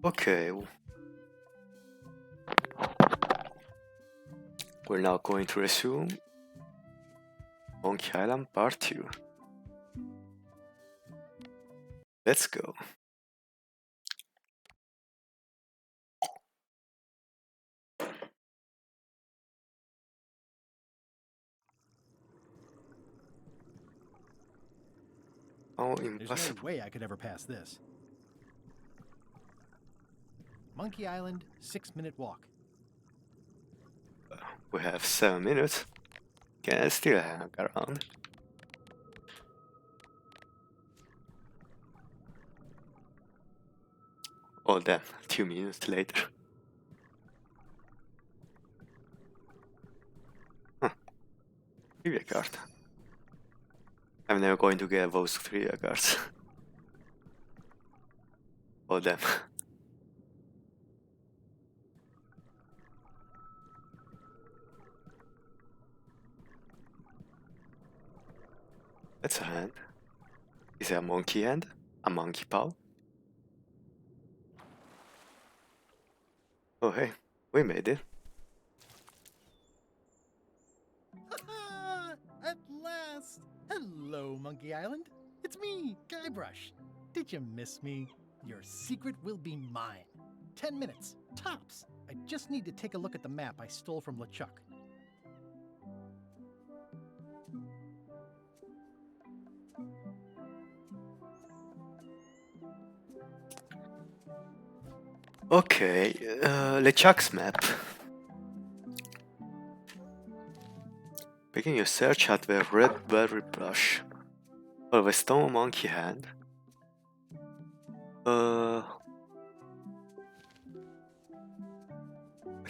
Okay, we're now going to resume Monkey Island Part 2. Let's go. Oh, There's impossible. no way I could ever pass this. Monkey Island, 6-minute walk. We have 7 minutes. Can I still hang around? Oh damn, 2 minutes later. Huh, trivia card. I'm never going to get those trivia cards. Oh damn. That's a hand. Is it a monkey hand? A monkey paw? Oh hey, we made it. At last! Hello, Monkey Island. It's me, Guybrush. Did you miss me? Your secret will be mine. 10 minutes, tops. I just need to take a look at the map I stole from LeChuck. Okay, LeChuck's map. Begin your search at the red berry brush. Or the stone monkey hand. A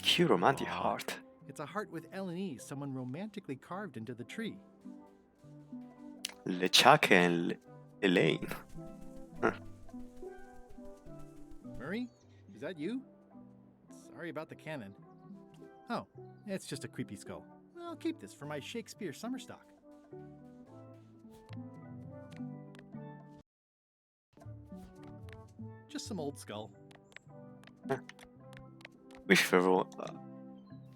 cute romantic Aw. heart. It's a heart with L and E someone romantically carved into the tree. LeChuck and Elaine. Murray, is that you? Sorry about the cannon. Oh, it's just a creepy skull. I'll keep this for my Shakespeare summer stock. Just some old skull. Wish there was,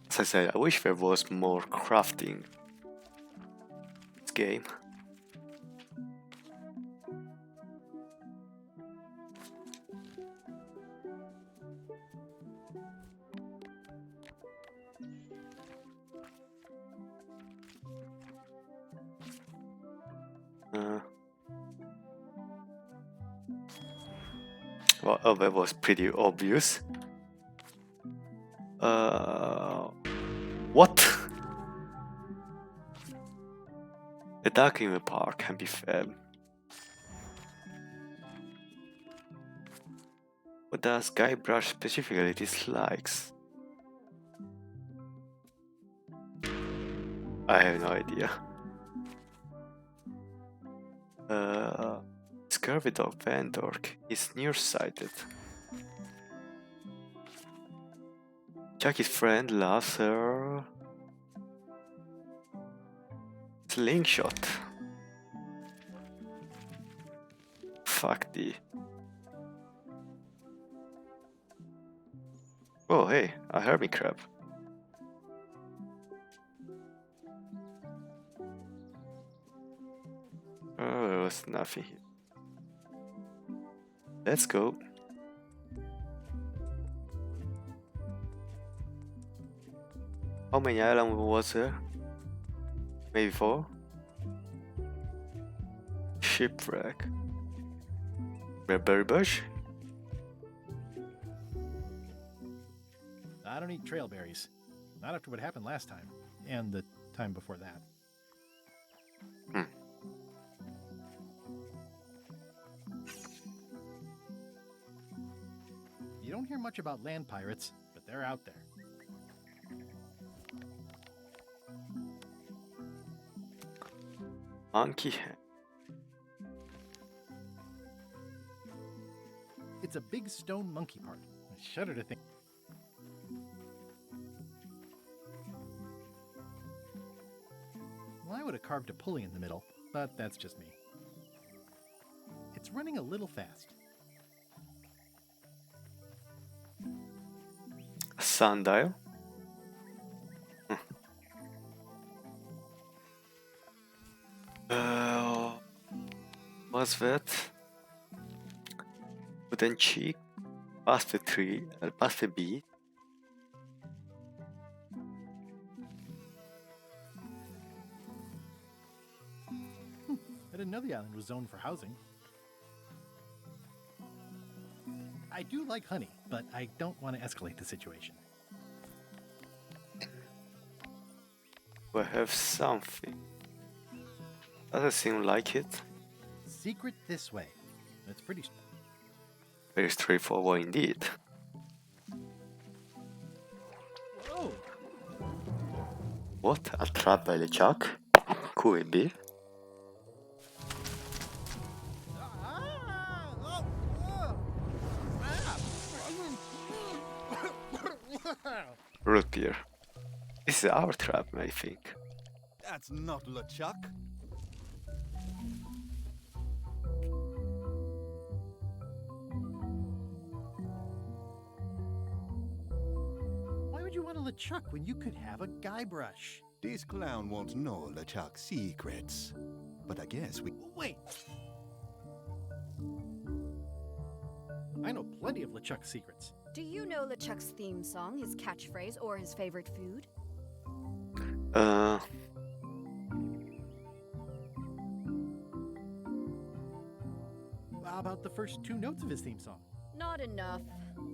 as I said, I wish there was more crafting. This game. Well, oh, that was pretty obvious. What? The duck in the park can be fed. What does Guybrush specifically dislikes? I have no idea. Scurvy Dog Van Dork is nearsighted. Jackie's friend loves her slingshot. Fuck the. Oh hey, a hermit crab. Oh, there was nothing here. Let's go. How many islands was there? Maybe 4? Shipwreck. Berry bush? I don't eat trail berries. Not after what happened last time, and the time before that. You don't hear much about land pirates, but they're out there. Monkey hand. It's a big stone monkey part. I shudder to think. Well, I would have carved a pulley in the middle, but that's just me. It's running a little fast. sundial. What's that? Wooden cheek, past the tree, past the bee. I didn't know the island was zoned for housing. I do like honey, but I don't want to escalate the situation. We have something. Doesn't seem like it. Secret this way. That's pretty. Very straightforward indeed. Whoa! What? A trap by LeChuck? Could it be? Root beer. This is our trap, I think. That's not LeChuck. Why would you want a LeChuck when you could have a Guybrush? This clown won't know LeChuck's secrets. But I guess we... Wait! I know plenty of LeChuck's secrets. Do you know LeChuck's theme song, his catchphrase, or his favorite food? How about the first two notes of his theme song? Not enough.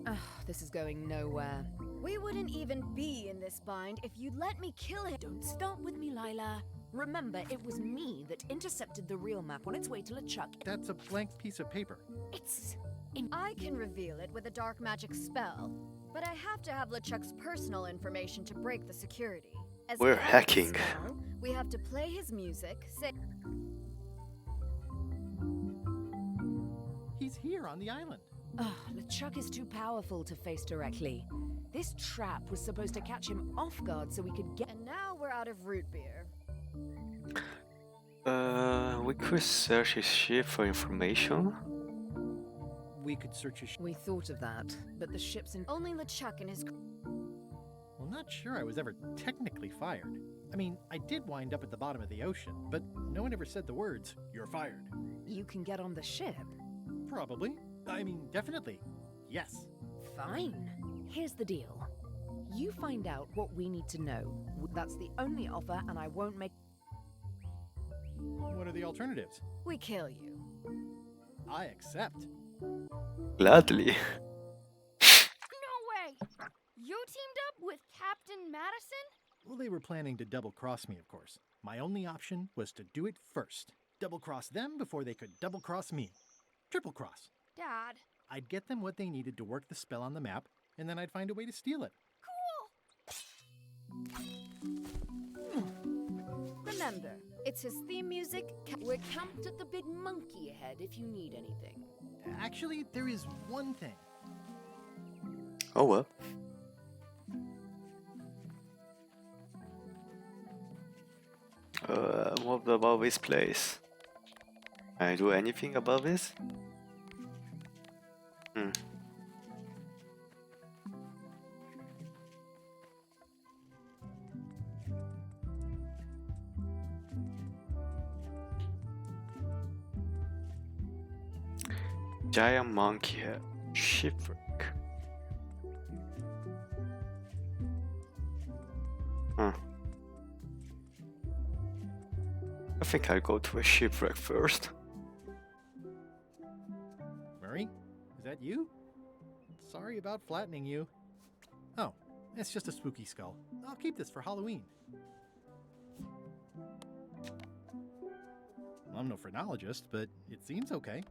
Ugh, this is going nowhere. We wouldn't even be in this bind if you'd let me kill him. Don't start with me, Lila. Remember, it was me that intercepted the real map on its way to LeChuck. That's a blank piece of paper. It's... I can reveal it with a dark magic spell, but I have to have LeChuck's personal information to break the security. As We're part of the hacking. spell, we have to play his music, say... He's here on the island. Ugh, LeChuck is too powerful to face directly. This trap was supposed to catch him off guard so we could get... And now we're out of root beer. We could search his ship for information. We could search his We thought of that, but the ship's in... Only LeChuck and his... Well, not sure I was ever technically fired. I mean, I did wind up at the bottom of the ocean, but no one ever said the words, "You're fired." You can get on the ship. Probably. I mean, definitely. Yes. Fine. Here's the deal. You find out what we need to know. That's the only offer, and I won't make... What are the alternatives? We kill you. I accept. Gladly. No way! You teamed up with Captain Madison? Well, they were planning to double-cross me, of course. My only option was to do it first. Double-cross them before they could double-cross me. Triple-cross. Dad. I'd get them what they needed to work the spell on the map, and then I'd find a way to steal it. Cool! Remember, it's his theme music. We're camped at the Big Monkey Head if you need anything. Actually, there is one thing. Oh well. What about this place? Can I do anything about this? Giant monkey head. Shipwreck. I think I'll go to a shipwreck first. Murray, is that you? Sorry about flattening you. Oh, it's just a spooky skull. I'll keep this for Halloween. I'm no phrenologist, but it seems okay.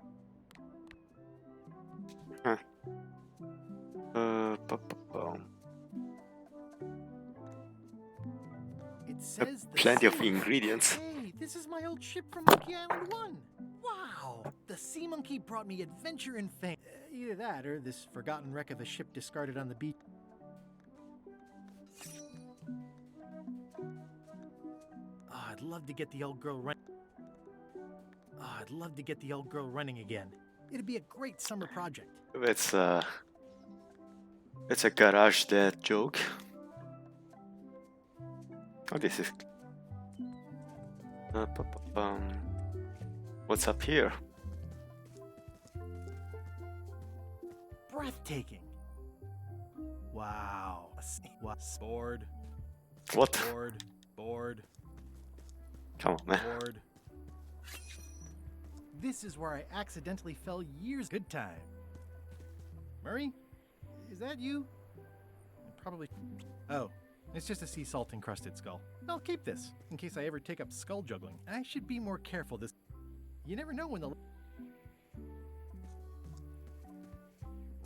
It says the Plenty of sea- ingredients. Hey, this is my old ship from Monkey Island 1. Wow, the Sea Monkey brought me adventure and fame. Either that or this forgotten wreck of a ship discarded on the beach. Oh, I'd love to get the old girl running. Oh, I'd love to get the old girl running again. It'd be a great summer project. Let's It's a garage dad joke. Oh, this is. What's up here? Breathtaking. Wow. Board. What? Board. Come on, man. Board. This is where I accidentally fell years. Good time. Murray? Is that you? Probably. Oh, it's just a sea salt encrusted skull. I'll keep this in case I ever take up skull juggling. I should be more careful this. You never know when the.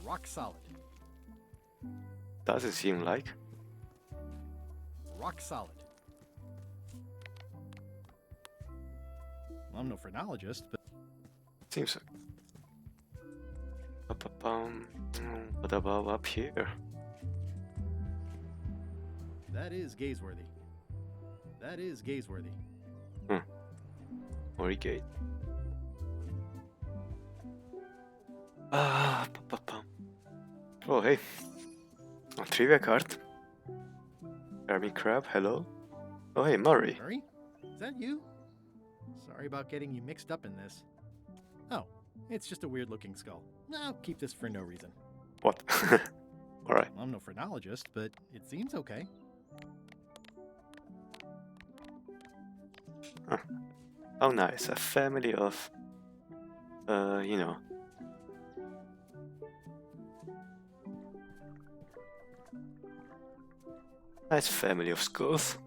Rock solid. Doesn't seem like. Rock solid. I'm no phrenologist, but. Seems like. What about up here? That is gazeworthy. That is gazeworthy. Mori gate. Oh, hey. A trivia card. Army Crab, hello. Oh, hey, Murray. Murray? Is that you? Sorry about getting you mixed up in this. Oh, it's just a weird looking skull. I'll keep this for no reason. What? Alright. I'm no phrenologist, but it seems okay. Oh, nice. A family of, you know. Nice family of skulls.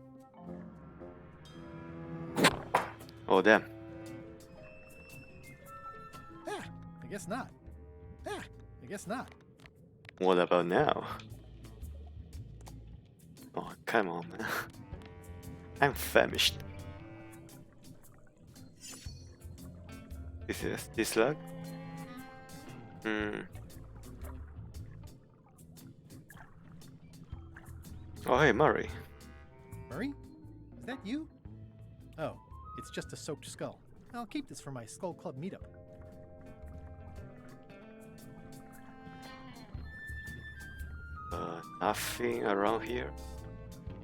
Oh, damn. Ah, I guess not. Ah, I guess not. What about now? Oh, come on, man. I'm famished. This luck? Oh, hey, Murray. Murray? Is that you? Oh, it's just a soaked skull. I'll keep this for my Skull Club meetup. Nothing around here.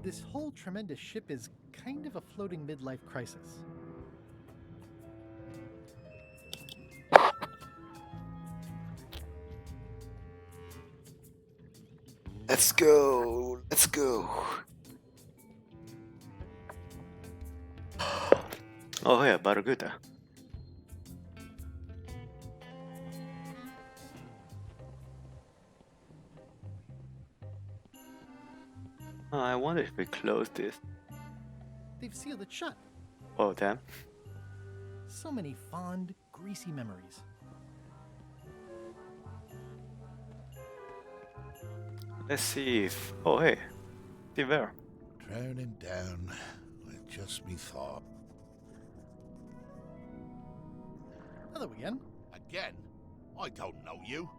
This whole tremendous ship is kind of a floating midlife crisis. Let's go. Let's go. Oh, yeah, Barracuda. Oh, I wonder if we close this. They've sealed it shut. Oh, damn. So many fond, greasy memories. Let's see if. Oh, hey. Steve there. Drowning down with just me thought. Hello again. Again? I don't know you.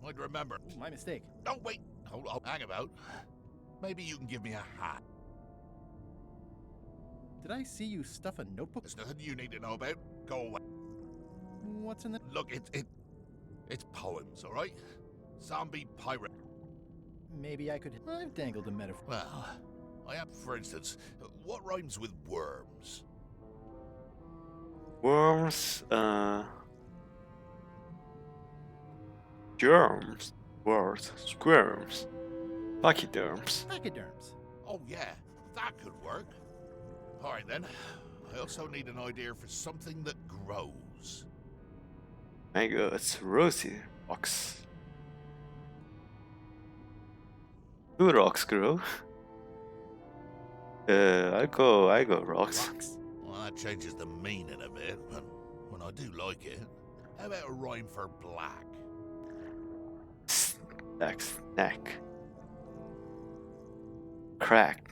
I'd remember. Ooh, my mistake. No, wait. Hold on. Hang about. Maybe you can give me a hat. Did I see you stuff a notebook? There's nothing you need to know about. Go away. What's in the... Look, it's poems, all right? Zombie pirate. Maybe I could... I've dangled a metaphor. Well, I am, for instance, what rhymes with worms? Worms, germs, words, squirms, pachyderms. Pachyderms. Oh, yeah, that could work. All right, then. I also need an idea for something that grows. My god, it's rosy rocks. Do rocks grow? I go rocks. Rocks. Well, that changes the meaning a bit, but when I do like it, how about a rhyme for black? Snack. Crack.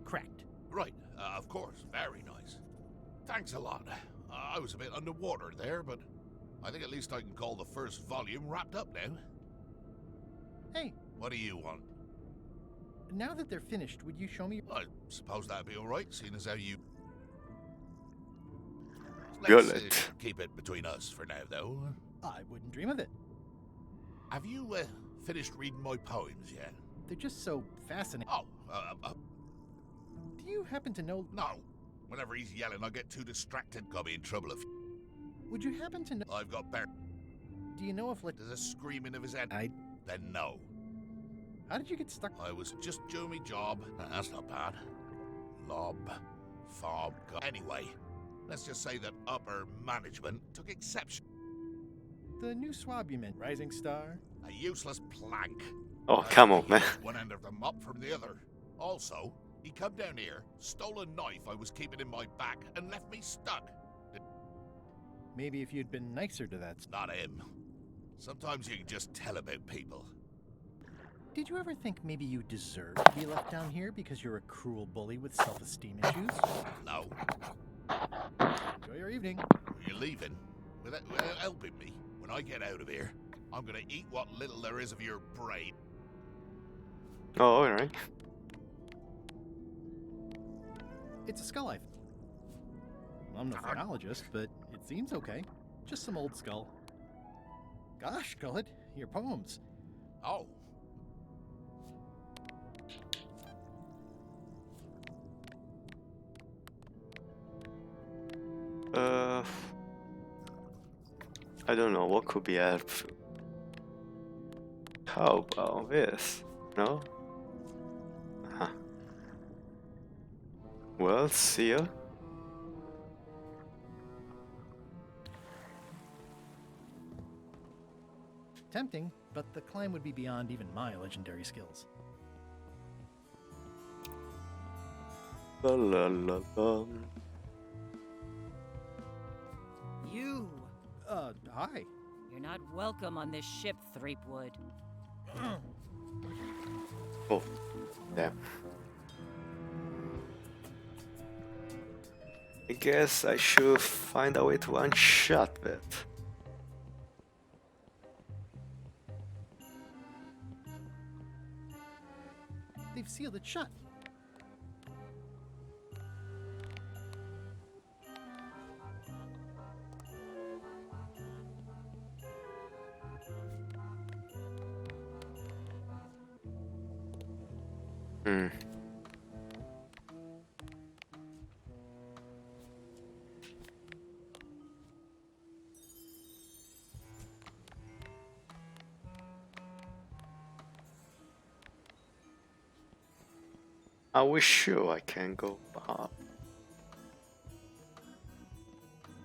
Cracked. Right, of course, very nice. Thanks a lot. I was a bit underwater there, but I think at least I can call the first volume wrapped up now. Hey, What do you want? now that they're finished, would you show me... I suppose that'd be all right, seeing as how you... Gullet. Keep it between us for now, though. I wouldn't dream of it. Have you finished reading my poems yet? They're just so fascinating. Oh, Do you happen to know? no. Whenever he's yelling, I get too distracted. Got me in trouble if Would you happen to know? I've got bear. Do you know if There's a screaming of his head. Then no. How did you get stuck? I was just doing my job. That's not bad. Lob, fob. Anyway, let's just say that upper management took exception. The new swab you meant, Rising Star. A useless plank. Oh, I come on, think he man. took one end of the mop from the other. Also, he come down here, stole a knife I was keeping in my back, and left me stuck. Maybe if you'd been nicer to that. Not him. Sometimes you can just tell about people. Did you ever think maybe you deserve to be left down here because you're a cruel bully with self-esteem issues? No. Enjoy your evening. You're leaving without helping me. When I get out of here, I'm gonna eat what little there is of your brain. Oh, alright. It's a skull knife. I'm no phrenologist, but it seems okay. Just some old skull. Gosh, Gullet, your poems. Oh. I don't know what could be helpful. How about this? No? Huh. Well, see ya. Tempting, but the climb would be beyond even my legendary skills. La la la la. You! Hi. You're not welcome on this ship, Threepwood. Oh, damn. I guess I should find a way to one-shot that. They've sealed it shut. Hmm. Are we sure I can go up?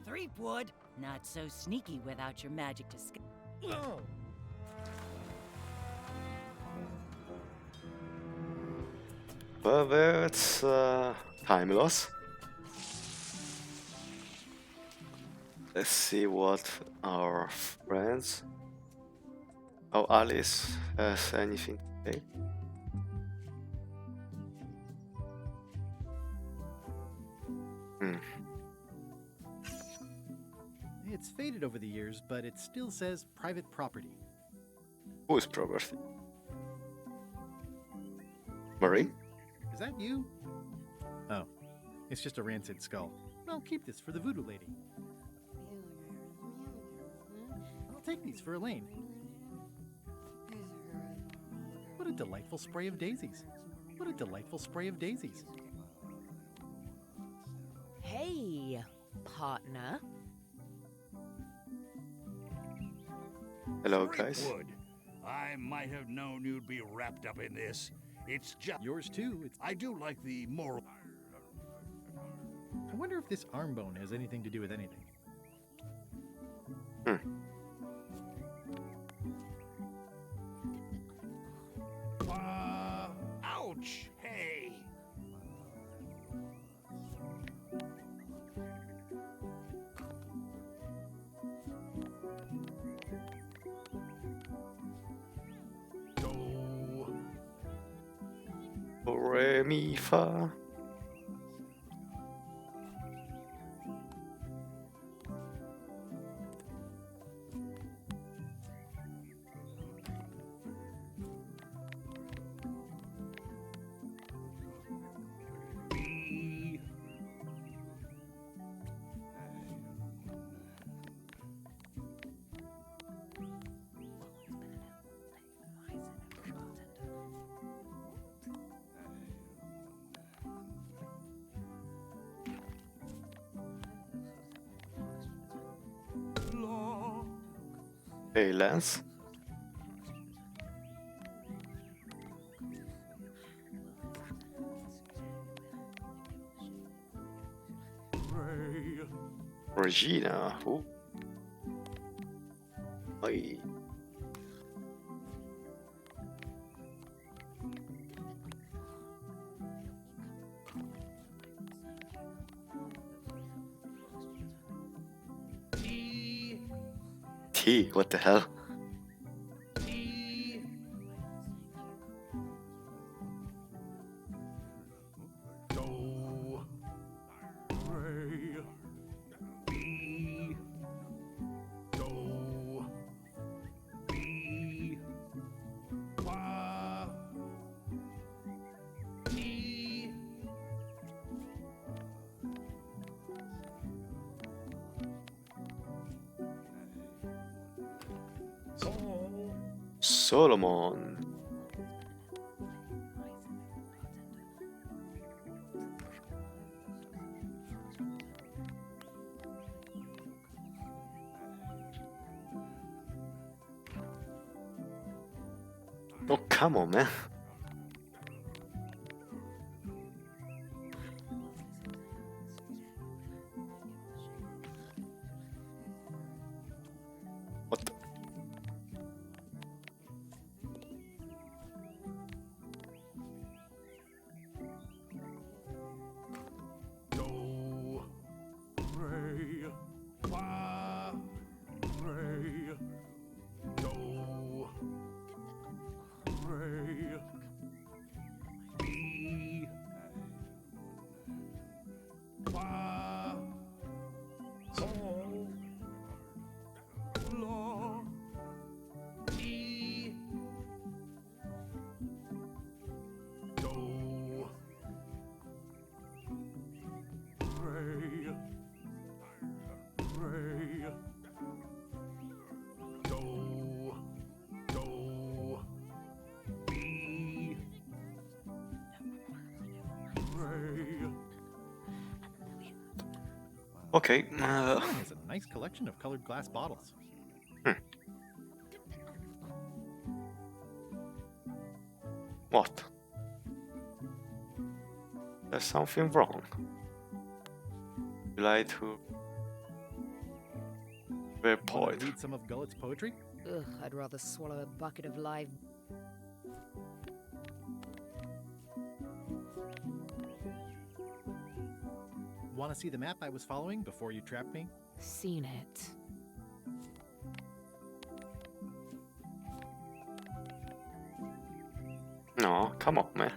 Threepwood! Not so sneaky without your magic to scale. Oh. Well, that's time loss. Let's see what our friends. Oh, Alice has anything to say. It's faded over the years, but it still says private property. Whose property? Marie? Is that you? Oh, it's just a rancid skull. I'll keep this for the voodoo lady. I'll take these for Elaine. What a delightful spray of daisies. What a delightful spray of daisies. Hey, partner. Hello, guys. Threepwood. I might have known you'd be wrapped up in this. It's just Yours too. I do like the moral. I wonder if this arm bone has anything to do with anything. Ouch! Hey! Re mi fa. B. Hey, Lance. Ray. Regina. Ooh. Oi. T. What the hell? Do. Ray. B. Do. B. Fa. T. Sol. Solomon. Oh, come on, man. What the? Do. Ray. Fa. Ray. Do. Ray. B. Fa. Sol. La. Ti. Do. Ray. Ray. Do. Do. B. Ray. Okay. Someone has a nice collection of colored glass bottles. What? There's something wrong. You like to read Wanna poet. read some of Gullet's poetry? Ugh, I'd rather swallow a bucket of live. Want to see the map I was following before you trapped me? Seen it. No, come on, man.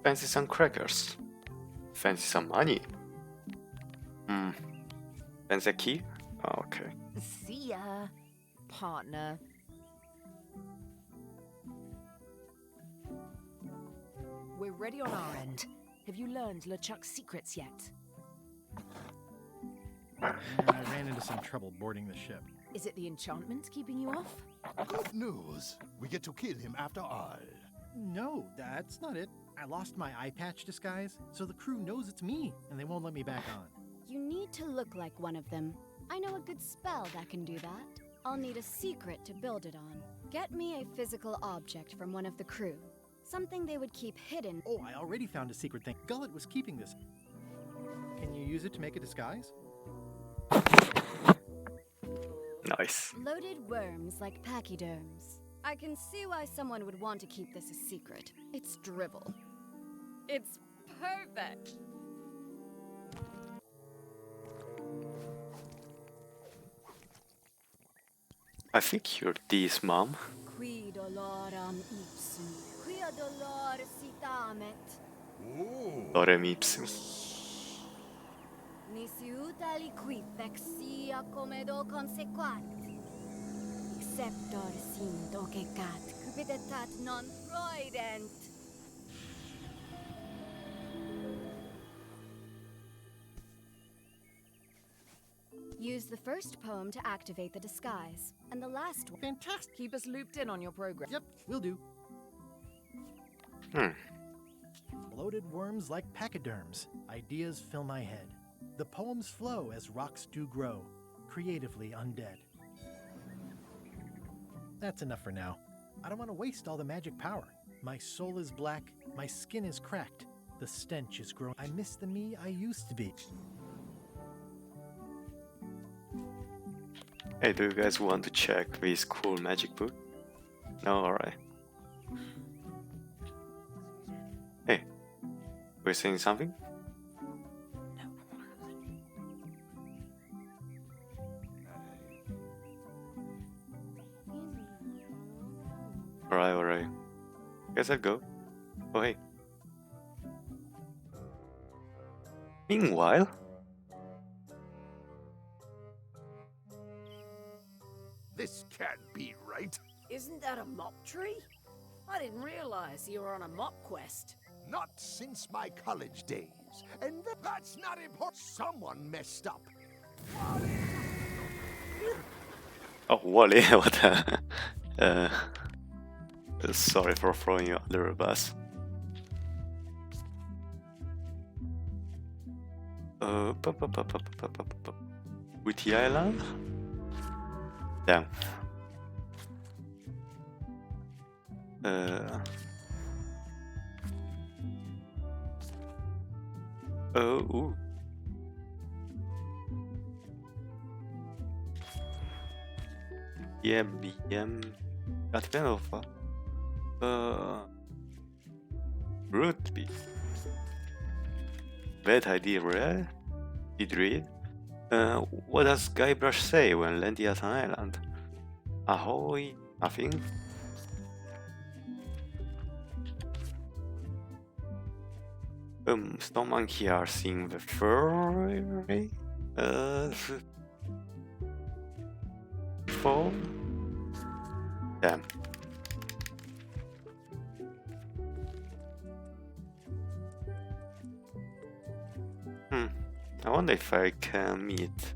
Fancy some crackers. Fancy some money. Hmm. Fancy a key? Oh, okay. See ya, partner. We're ready on our end. Have you learned LeChuck's secrets yet? I ran into some trouble boarding the ship. Is it the enchantment keeping you off? Good news. We get to kill him after all. No, that's not it. I lost my eye patch disguise, so the crew knows it's me, and they won't let me back on. You need to look like one of them. I know a good spell that can do that. I'll need a secret to build it on. Get me a physical object from one of the crew. Something they would keep hidden. Oh, I already found a secret thing. Gullet was keeping this. Can you use it to make a disguise? Nice. Loaded worms like pachyderms. I can see why someone would want to keep this a secret. It's drivel. It's perfect. I think you're this, mom. Qui doloram ipsum, quia dolor sitamet. Lorem ipsum. Nisi utali qui vexia comedo consequat. Exceptor sim docecat, cupiditat non freudent. Use the first poem to activate the disguise, and the last one. Fantastic! Keep us looped in on your progress. Yep, will do. Hmm. Bloated worms like pachyderms. Ideas fill my head. The poems flow as rocks do grow, creatively undead. That's enough for now. I don't want to waste all the magic power. My soul is black, my skin is cracked, the stench is growing. I miss the me I used to be. Hey, do you guys want to check this cool magic book? No? Alright. Hey, we're saying something? Alright. Guess I'll go. Oh, hey. Meanwhile, This can't be right. Isn't that a mop tree? I didn't realize you were on a mop quest. Not since my college days. And that's not important. Someone messed up. oh, Wally, what the? Sorry for throwing you under a bus. Witty Island? Damn. Ooh. Att ben over. Root beef. Bad idea, right? Did read? What does Guybrush say when landing at an island? Ahoy? Nothing? Stone Monkey are seeing the furry? Fall? Damn. I wonder if I can meet.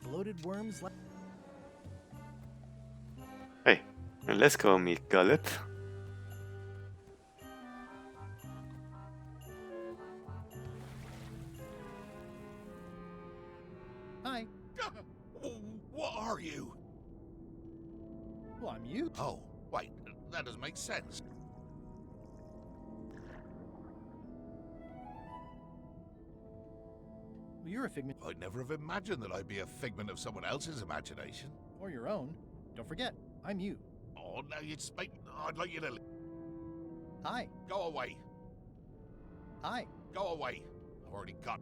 Bloated worms like. Hey, let's go meet Gullet. Hi. What are you? Well, I'm you. Oh, wait, that doesn't make sense. Well, you're a figment. I'd never have imagined that I'd be a figment of someone else's imagination. Or your own. Don't forget, I'm you. Oh, now you'd speak. I'd like you to Hi. go away. Hi. Go away. I've already got.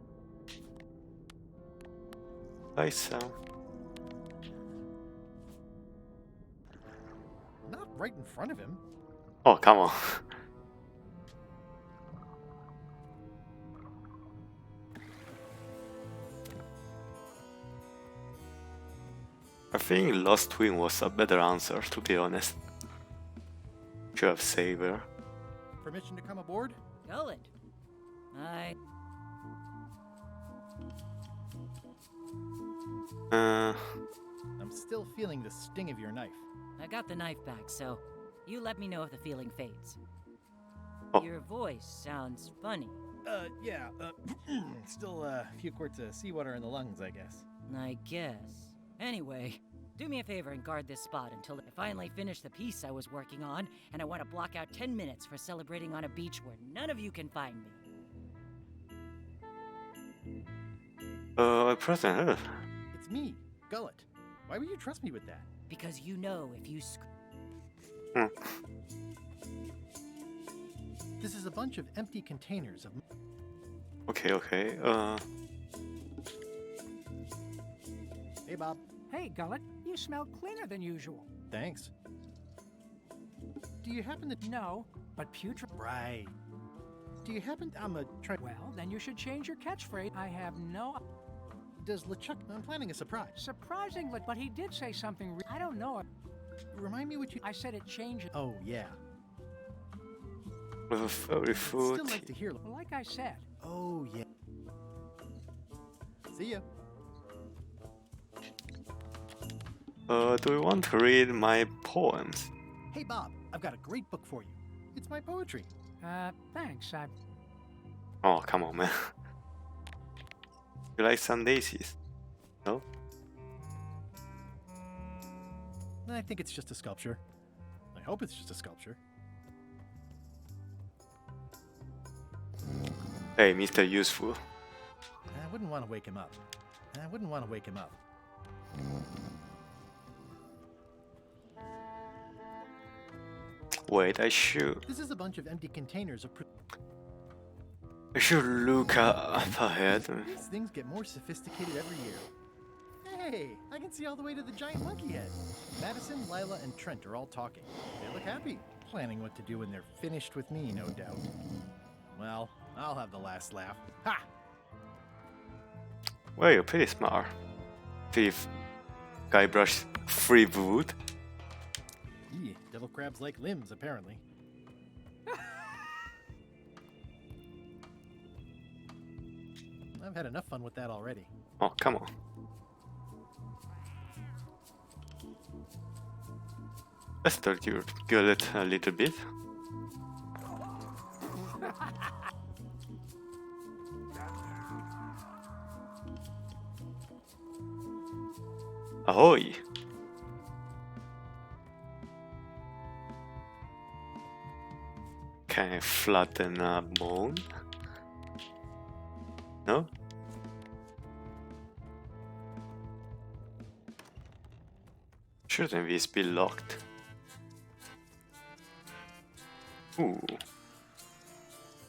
Hi, Sam. Not right in front of him. Oh, come on. I think Lost Twin was a better answer, to be honest. Should have saved her. Permission to come aboard? Gullet. I'm still feeling the sting of your knife. I got the knife back, so you let me know if the feeling fades. Oh. Your voice sounds funny. Yeah, still a few quarts of seawater in the lungs, I guess. I guess. Anyway, do me a favor and guard this spot until I finally finish the piece I was working on, and I want to block out 10 minutes for celebrating on a beach where none of you can find me. Present her. It's me, Gullet. Why would you trust me with that? Because you know if you This is a bunch of empty containers of... Okay. Hey, Bob. Hey, Gullet, you smell cleaner than usual. Thanks. Do you happen to... No, but putrid. Right. Do you happen to... I'm a... Well, then you should change your catchphrase. I have no... Does LeChuck... I'm planning a surprise. Surprising, but he did say something... I don't know. Remind me what you... I said it changes. Oh, yeah. With a furry foot. Still like to hear... Well, like I said. Oh, yeah. See ya. Do you want to read my poems? Hey, Bob, I've got a great book for you. It's my poetry. Thanks. Oh, come on, man. You like some daisies? No? I think it's just a sculpture. I hope it's just a sculpture. Hey, Mr. Useful. I wouldn't want to wake him up. Wait, I should This is a bunch of empty containers of. look up ahead. These things get more sophisticated every year. Hey, I can see all the way to the giant monkey head. Madison, Lila, and Trent are all talking. They look happy, planning what to do when they're finished with me, no doubt. Well, I'll have the last laugh. Ha! Well, you're pretty smart. Thief. Guybrush free wood. Devil crabs like limbs, apparently. I've had enough fun with that already. Oh, come on. Let's talk your gullet a little bit. Ahoy! Can I flatten a bone? No? Shouldn't this be locked? Ooh.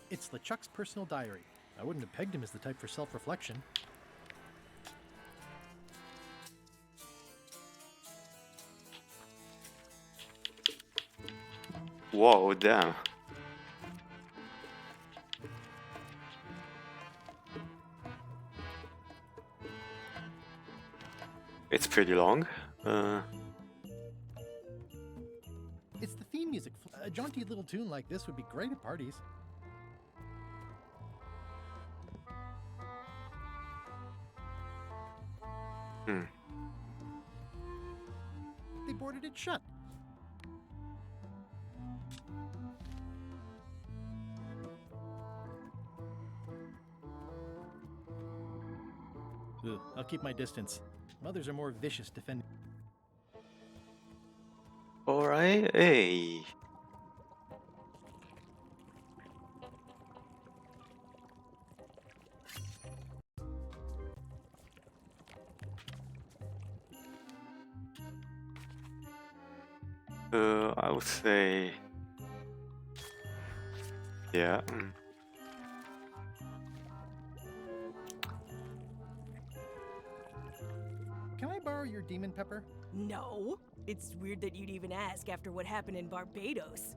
It's LeChuck's personal diary. I wouldn't have pegged him as the type for self-reflection. Whoa, damn. It's pretty long. It's the theme music. A jaunty little tune like this would be great at parties. They boarded it shut. Ugh, I'll keep my distance. Mothers are more vicious defending. Alright, hey. I would say, yeah. Can I borrow your demon pepper? No. It's weird that you'd even ask after what happened in Barbados.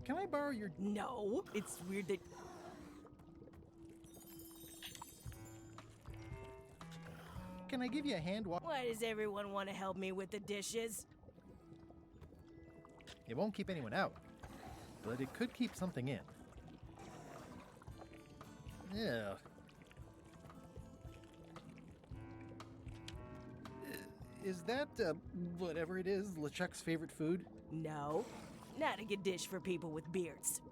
Can I borrow your... No. It's weird that... Can I give you a hand while... Why does everyone want to help me with the dishes? It won't keep anyone out, but it could keep something in. Yeah. Is that, whatever it is, LeChuck's favorite food? No. Not a good dish for people with beards.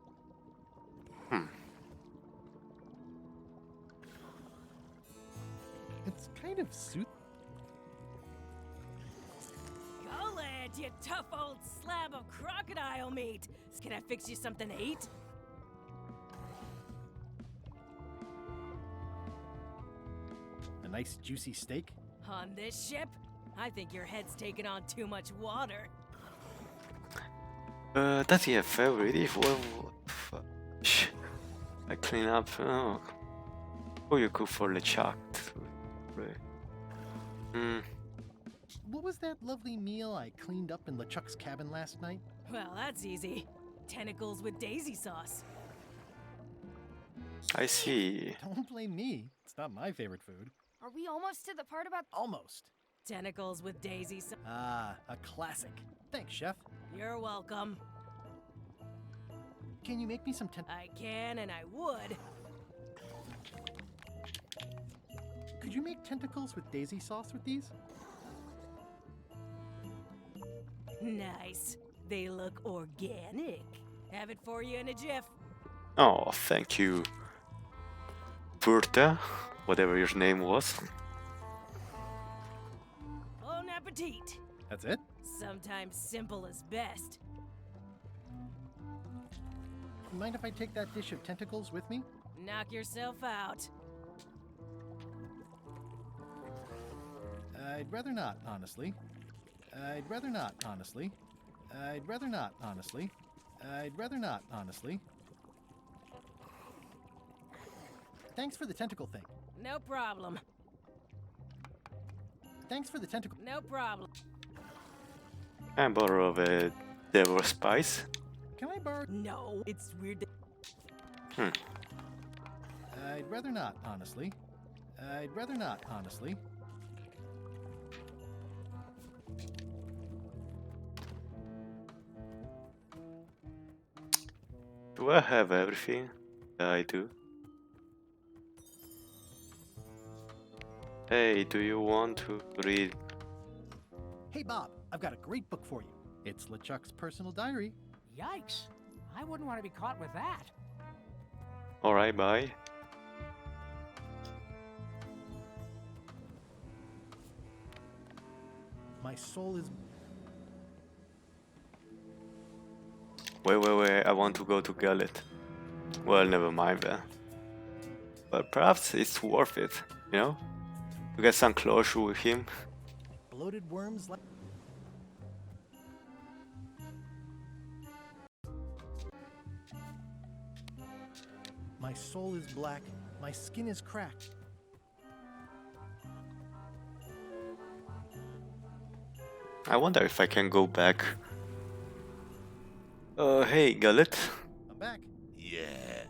It's kind of soup. Go, lad, you tough old slab of crocodile meat. Can I fix you something to eat? A nice juicy steak? On this ship? I think your head's taking on too much water. Does he have favorite? If I clean up. Oh, who you cook for LeChuck? What was that lovely meal I cleaned up in LeChuck's cabin last night? Well, that's easy. Tentacles with daisy sauce. I see. Don't blame me. It's not my favorite food. Are we almost to the part about... Almost. Tentacles with daisy sauce. Ah, a classic. Thanks, chef. You're welcome. Can you make me some I can and I would. Could you make tentacles with daisy sauce with these? Nice. They look organic. Have it for you in a jiff. Oh, thank you, Purta, whatever your name was. Bon appetit. That's it? Sometimes simple is best. Mind if I take that dish of tentacles with me? Knock yourself out. I'd rather not, honestly. I'd rather not, honestly. I'd rather not, honestly. I'd rather not, honestly. Thanks for the tentacle thing. No problem. Thanks for the tentacle. No problem. Can I borrow a devil spice? Can I borrow? No, it's weird that... I'd rather not, honestly. I'd rather not, honestly. Do I have everything? Yeah, I do. Hey, do you want to read? Hey, Bob, I've got a great book for you. It's LeChuck's personal diary. Yikes. I wouldn't want to be caught with that. Alright, bye. My soul is... Wait, I want to go to Gullet. Well, never mind then. But perhaps it's worth it, you know? To get some closure with him. Bloated worms like... My soul is black, my skin is cracked. I wonder if I can go back. Hey, Gullet. I'm back. Yeah.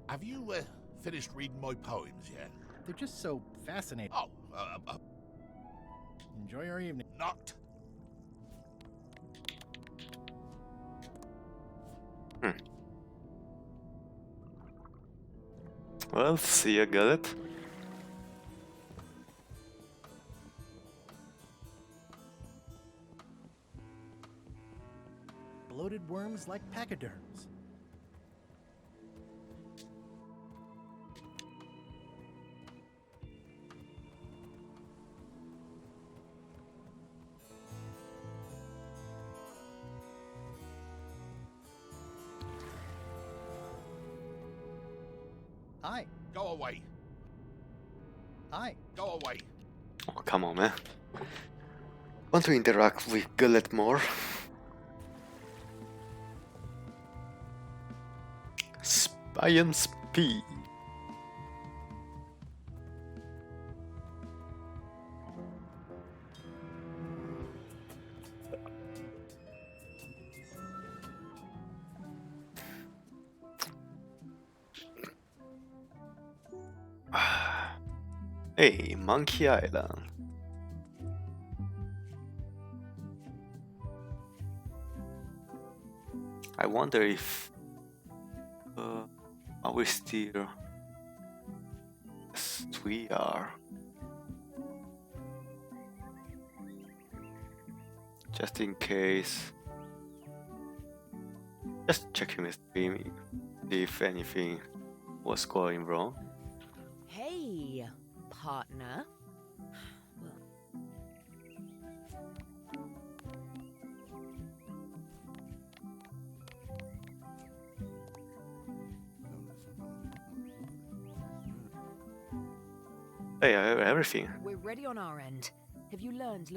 Have you finished reading my poems yet? They're just so fascinating. Oh, Enjoy our evening. not. Well, see ya, Gullet. Bloated worms like pachyderms. Hi. Go away. Hi. Go away. Oh, come on, man. Want to interact with Gullet more? Spy P. Hey, Monkey Island. I wonder if are we still? Yes, we are. Just in case. Just checking the stream if anything was going wrong. Hey, partner. Well, Hey, I have everything. we're ready on our end. Have you learned?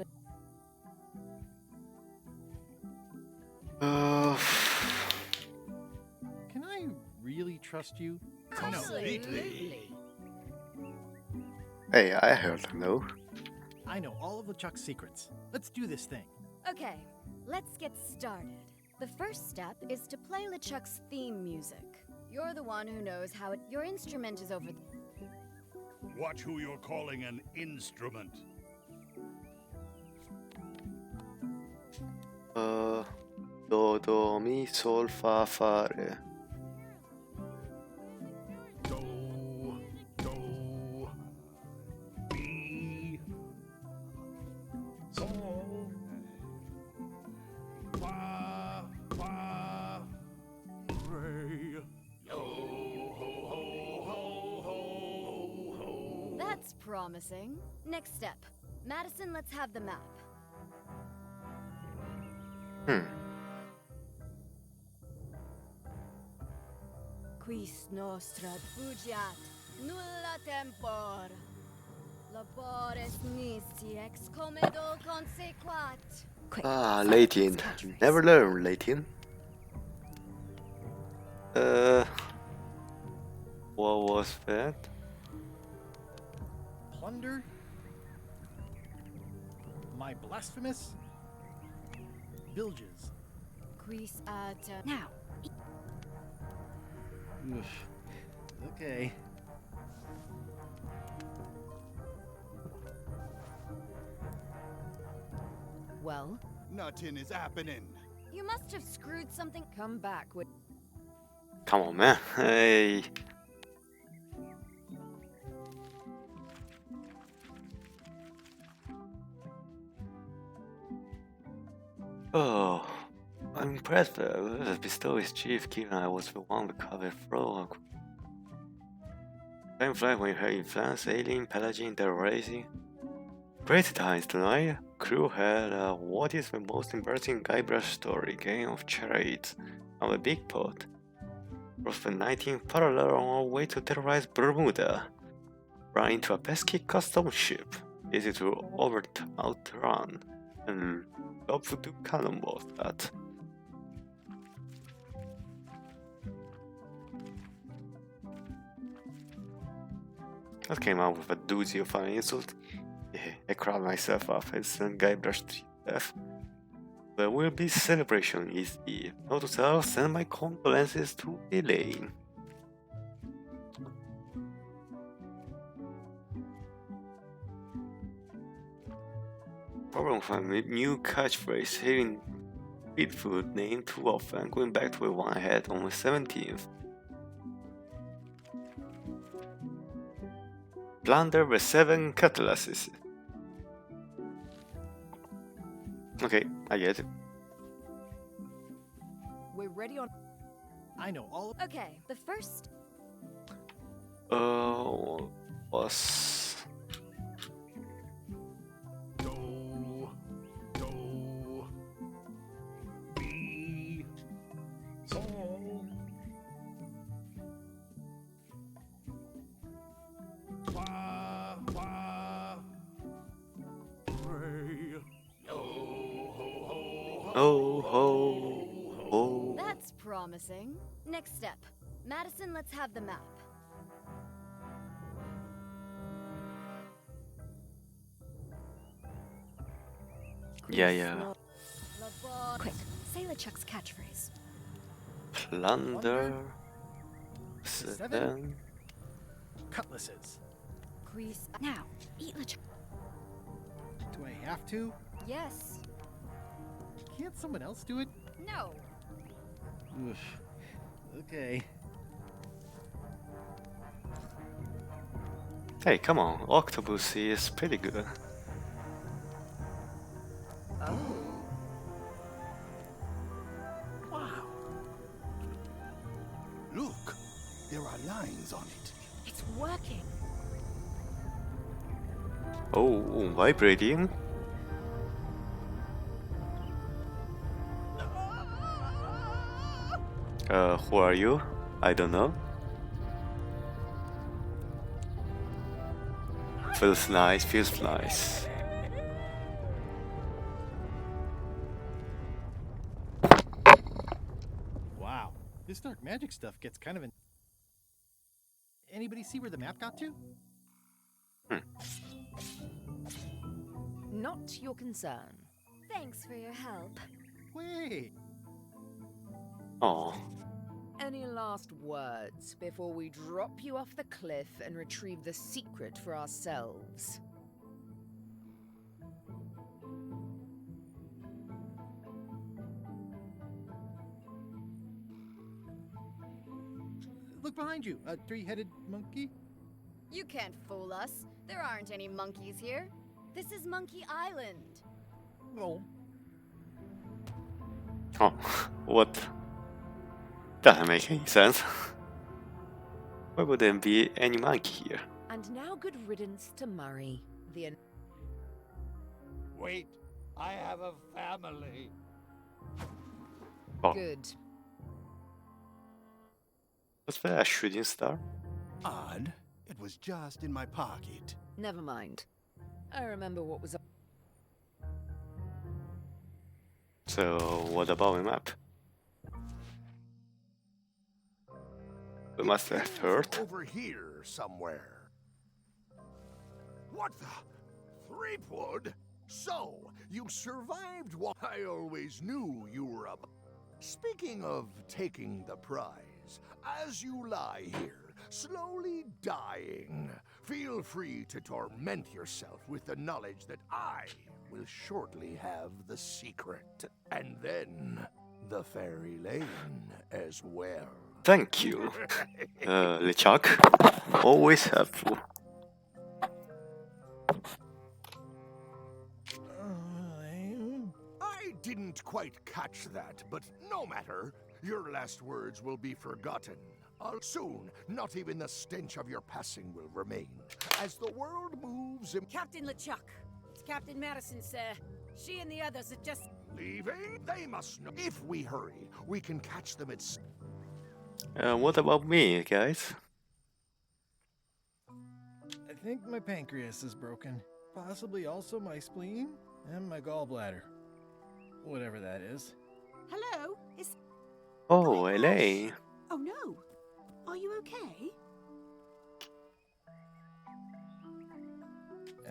Can I really trust you? Absolutely. Hey, I heard no. I know all of LeChuck's secrets. Let's do this thing. Okay, let's get started. The first step is to play LeChuck's theme music. You're the one who knows how it... Your instrument is over... Watch who you're calling an instrument. Do, mi, sol, fa, fare. Do, mi, sol, That's promising. Next step. Madison, let's have the map. Quis nostra fugiat, nulla tempor. Labores nisi ex comedo consequat. Quick. Ah, find Latin. Chuck's catchphrase. Never learn Latin. What was that? Plunder? My blasphemous? Bilges. Quis at. Now, Oof. Okay. well, Nothing is happening. You must have screwed something. come back with. Come on, man. Hey. Oh, I'm impressed that Bestow is chief, given I was the one that covered frog. Time flag when you heard influence, alien, pelagine, terrorizing. Great times tonight. Crew had what is the most embarrassing Guybrush story game of charades on a big pot. Cross the 19th parallel on our way to terrorize Bermuda. Run into a pesky custom ship, easy to outrun, and love to do cannonballs at. I came out with a doozy of an insult. Yeah, I cried myself up and sent Guybrush to death. There will be celebration is the note to self, send my condolences to Elaine. Problem from a new catchphrase, hearing feed food named too often, going back to the one I had on the 17th. Plunder the 7 catalysis. Okay, I get it. We're ready on. I know all. Okay, the first. Was Do, do, be, so. Wah, wah. Pray. Yo, ho, ho, ho. oh ho ho. That's promising. Next step. Madison, let's have the map. Yeah. Labor. Quick, say LeChuck's catchphrase. Plunder. Seven. 7. Cutlasses. Quis. Now, eat LeChuck. Do I have to? Yes. Can't someone else do it? No. Oof. Okay. Hey, come on, Octopus is pretty good. Oh, Wow. Look, there are lines on it. It's working. Oh, vibrating. Who are you? I don't know. Feels nice, feels nice. Wow. This dark magic stuff gets kind of an. Anybody see where the map got to? not your concern. Thanks for your help. Wait. Oh. Any last words before we drop you off the cliff and retrieve the secret for ourselves? Look behind you, a three-headed monkey. You can't fool us. There aren't any monkeys here. This is Monkey Island. Oh. Oh, what? Doesn't make any sense. Why would there be any monkey here? And now good riddance to Murray. Wait, I have a family. Oh, Good. was that a shooting star? Odd. It was just in my pocket. Never mind. I remember what was up. So, what about the map? We must have heard. Over here somewhere. What the? Threepwood? So, you survived what I always knew you were up. Speaking of taking the prize, as you lie here, slowly dying, feel free to torment yourself with the knowledge that I will shortly have the secret. And then, the fairy lane as well. Thank you, LeChuck. Always helpful. I didn't quite catch that, but no matter. Your last words will be forgotten. Soon, not even the stench of your passing will remain. As the world moves in... Captain LeChuck. It's Captain Madison, sir. She and the others are just... Leaving? They must know. If we hurry, we can catch them at... What about me, guys? I think my pancreas is broken. Possibly also my spleen and my gallbladder. Whatever that is. Hello? Is... Oh, Elaine. Oh no. Are you okay?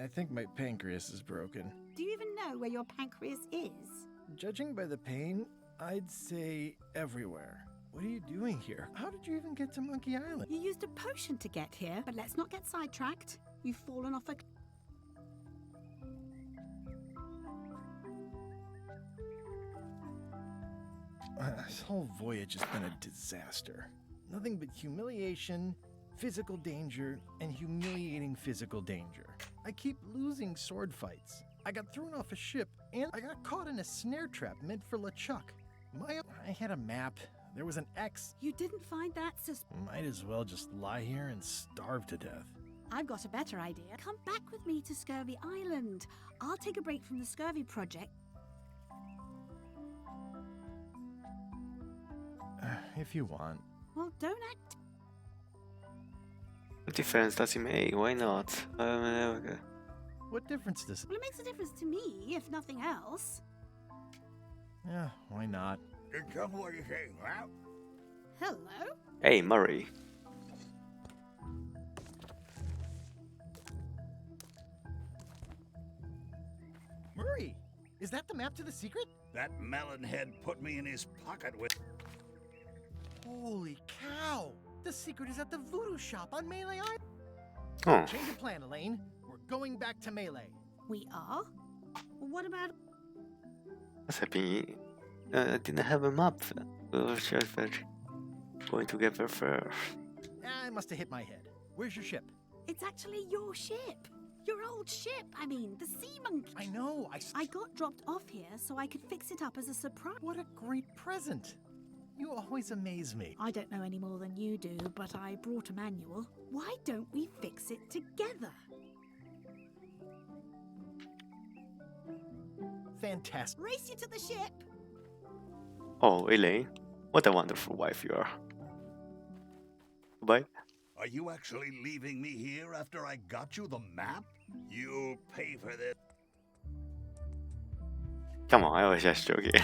I think my pancreas is broken. Do you even know where your pancreas is? Judging by the pain, I'd say everywhere. What are you doing here? How did you even get to Monkey Island? You used a potion to get here, but let's not get sidetracked. You've fallen off a... This whole voyage has been a disaster. Nothing but humiliation, physical danger, and humiliating physical danger. I keep losing sword fights. I got thrown off a ship, and I got caught in a snare trap meant for LeChuck. I had a map. There was an X. You didn't find that Might as well just lie here and starve to death. I've got a better idea. Come back with me to Scurvy Island. I'll take a break from the Scurvy project. If you want. Well, don't act... What difference does it make? Why not? What difference does it? Well, it makes a difference to me, if nothing else. Yeah, why not? Tell me what you think, huh? Hello? Hey, Murray. Murray! Is that the map to the secret? That melonhead put me in his pocket with... Holy cow! The secret is at the voodoo shop on Melee Island. Oh. Change of plan, Elaine. We're going back to Melee. We are? Well, what about... What's happening? I didn't have a map. We were just going to get there first. I must have hit my head. Where's your ship? It's actually your ship. Your old ship, I mean, the Sea Monkey. I know, I got dropped off here so I could fix it up as a surprise. What a great present. You always amaze me. I don't know any more than you do, but I brought a manual. Why don't we fix it together? Fantastic. Race you to the ship. Oh, Elaine. What a wonderful wife you are. Goodbye. Are you actually leaving me here after I got you the map? You'll pay for this. Come on, I was just joking.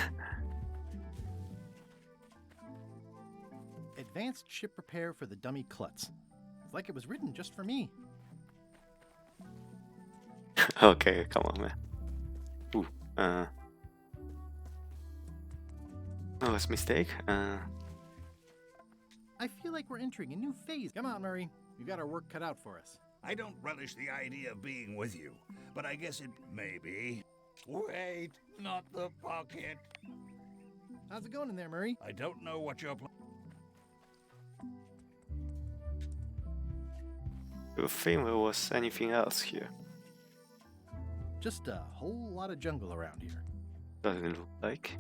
Advanced ship repair for the dummy klutz. It's like it was written just for me. Okay, come on, man. Ooh, oh, it's a mistake. I feel like we're entering a new phase. Come on, Murray. You got our work cut out for us. I don't relish the idea of being with you, but I guess it may be. Wait, not the pocket. How's it going in there, Murray? I don't know what you're Do you think there was anything else here? Just a whole lot of jungle around here. Doesn't it look like?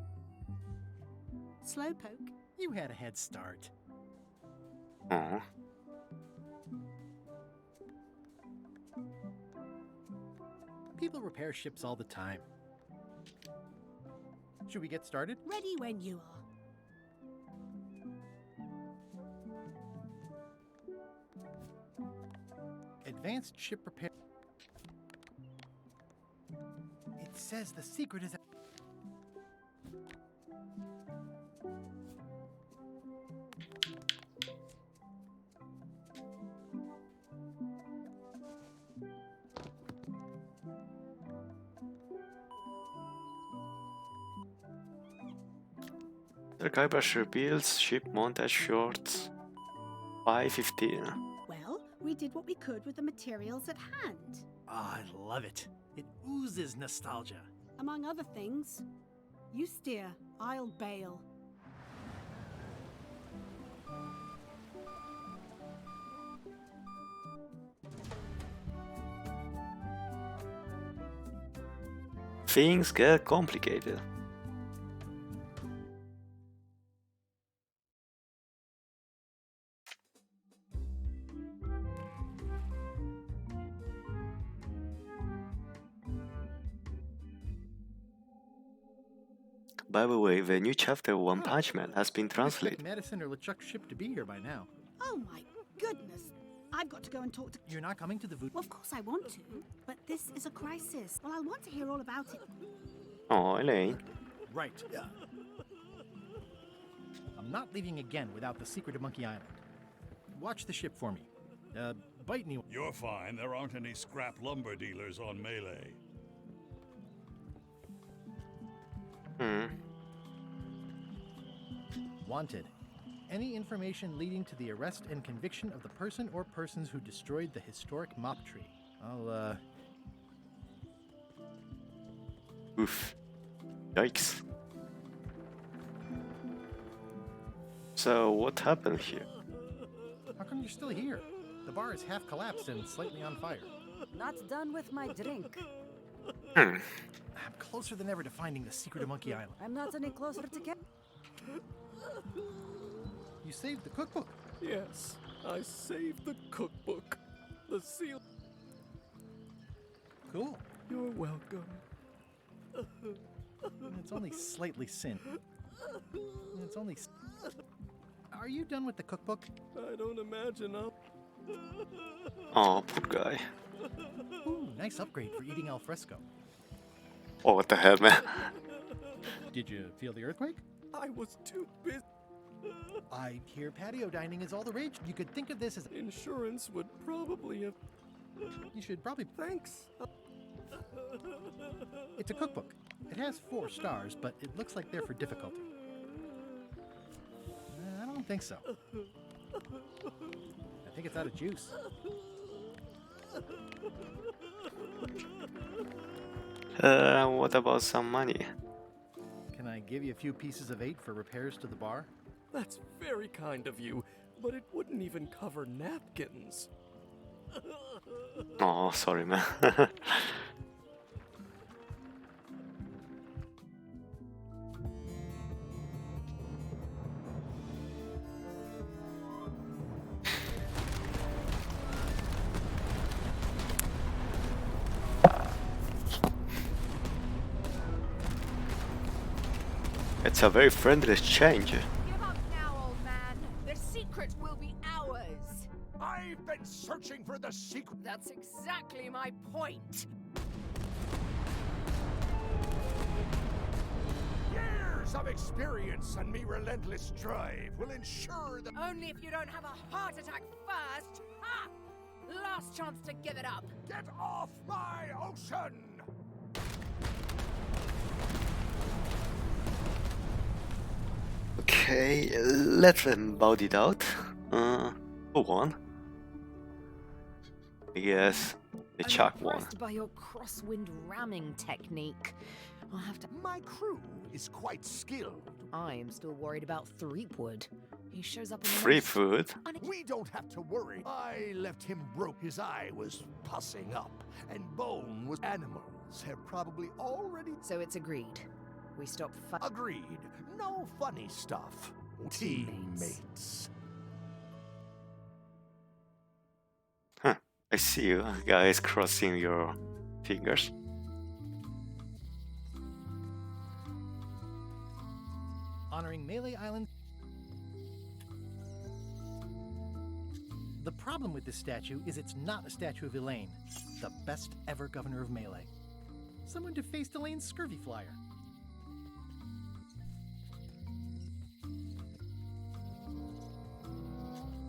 Slowpoke. You had a head start. Oh. People repair ships all the time. Should we get started? Ready when you are. Advanced ship repair. It says the secret is. The Guybrush reveals ship montage shorts 5:15. Well, we did what we could with the materials at hand. Ah, I love it. It oozes nostalgia. Among other things. You steer, I'll bail. Things get complicated. By the way, the new chapter of One Punch Man has been translated. Madison or LeChuck's ship to be here by now. Oh my goodness. I've got to go and talk to... You're not coming to the Voodoo? Well, of course I want to, but this is a crisis. Well, I'll want to hear all about it. Oh, Elaine. Right. I'm not leaving again without the secret of Monkey Island. Watch the ship for me. Bite me. You're fine. There aren't any scrap lumber dealers on Melee. Wanted. Any information leading to the arrest and conviction of the person or persons who destroyed the historic mop tree. I'll, Oof. Yikes. So, what happened here? How come you're still here? The bar is half collapsed and slightly on fire. Not done with my drink. I'm closer than ever to finding the secret of Monkey Island. I'm not any closer to get. You saved the cookbook. Yes, I saved the cookbook. The seal. Cool. You're welcome. It's only slightly singed. It's only. Are you done with the cookbook? I don't imagine I'll. Oh, poor guy. Ooh, nice upgrade for eating al fresco. Oh, what the hell, man? Did you feel the earthquake? I was too busy. I hear patio dining is all the rage. You could think of this as insurance would probably have. You should probably. Thanks. It's a cookbook. It has 4 stars, but it looks like they're for difficulty. I don't think so. I think it's out of juice. What about some money? Can I give you a few pieces of 8 for repairs to the bar? That's very kind of you, but it wouldn't even cover napkins. Oh, sorry, man. It's a very friendly exchange. Give up now, old man. The secret will be ours. I've been searching for the secret. That's exactly my point. Years of experience and me relentless drive will ensure that. Only if you don't have a heart attack first. Ha! Last chance to give it up. Get off my ocean! Okay, let them bout it out. Who won? I guess the Chuck won. Impressed by your crosswind ramming technique. I'll have to. My crew is quite skilled. I am still worried about Threepwood. He shows up in the Free most food. We don't have to worry. I left him broke. His eye was pussing up, and Bone was. Animals have probably already. So it's agreed. We stop. Agreed. No funny stuff. Teammates. Huh. I see you guys crossing your fingers. honoring Melee Island. The problem with this statue is it's not a statue of Elaine, the best ever governor of Melee. Someone defaced Elaine's scurvy flyer.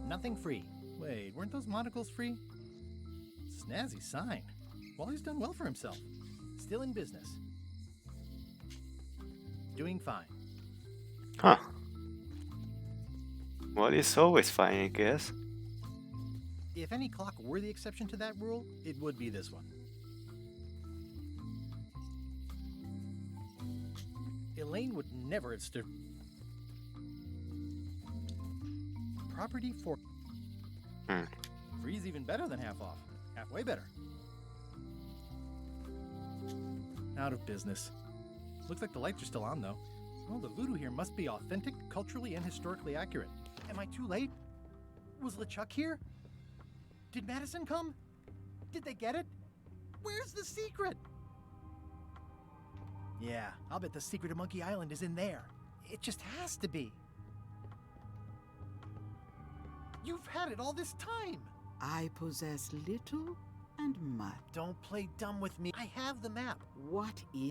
Nothing free. Wait, weren't those monocles free? Snazzy sign. Wally's done well for himself. Still in business. Doing fine. Huh. Well, it's always fine, I guess. If any clock were the exception to that rule, it would be this one. Elaine would never have stood. Property for. Free's even better than half off. Halfway better. Out of business. Looks like the lights are still on, though. Well, the voodoo here must be authentic, culturally, and historically accurate. Am I too late? Was LeChuck here? Did Madison come? Did they get it? Where's the secret? Yeah, I'll bet the secret of Monkey Island is in there. It just has to be. You've had it all this time. I possess little and much. Don't play dumb with me. I have the map. What is...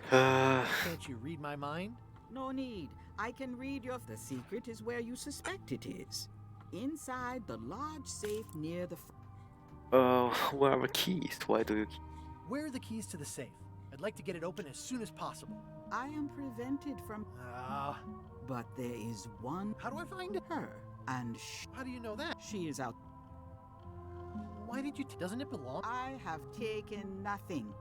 Can't you read my mind? No need. I can read your... The secret is where you suspect it is. Inside the large safe near the... Where are the keys? Why do you... Where are the keys to the safe? I'd like to get it open as soon as possible. I am prevented from... But there is one... How do I find her? And how do you know that? She is out. Why did you... Doesn't it belong? I have taken nothing.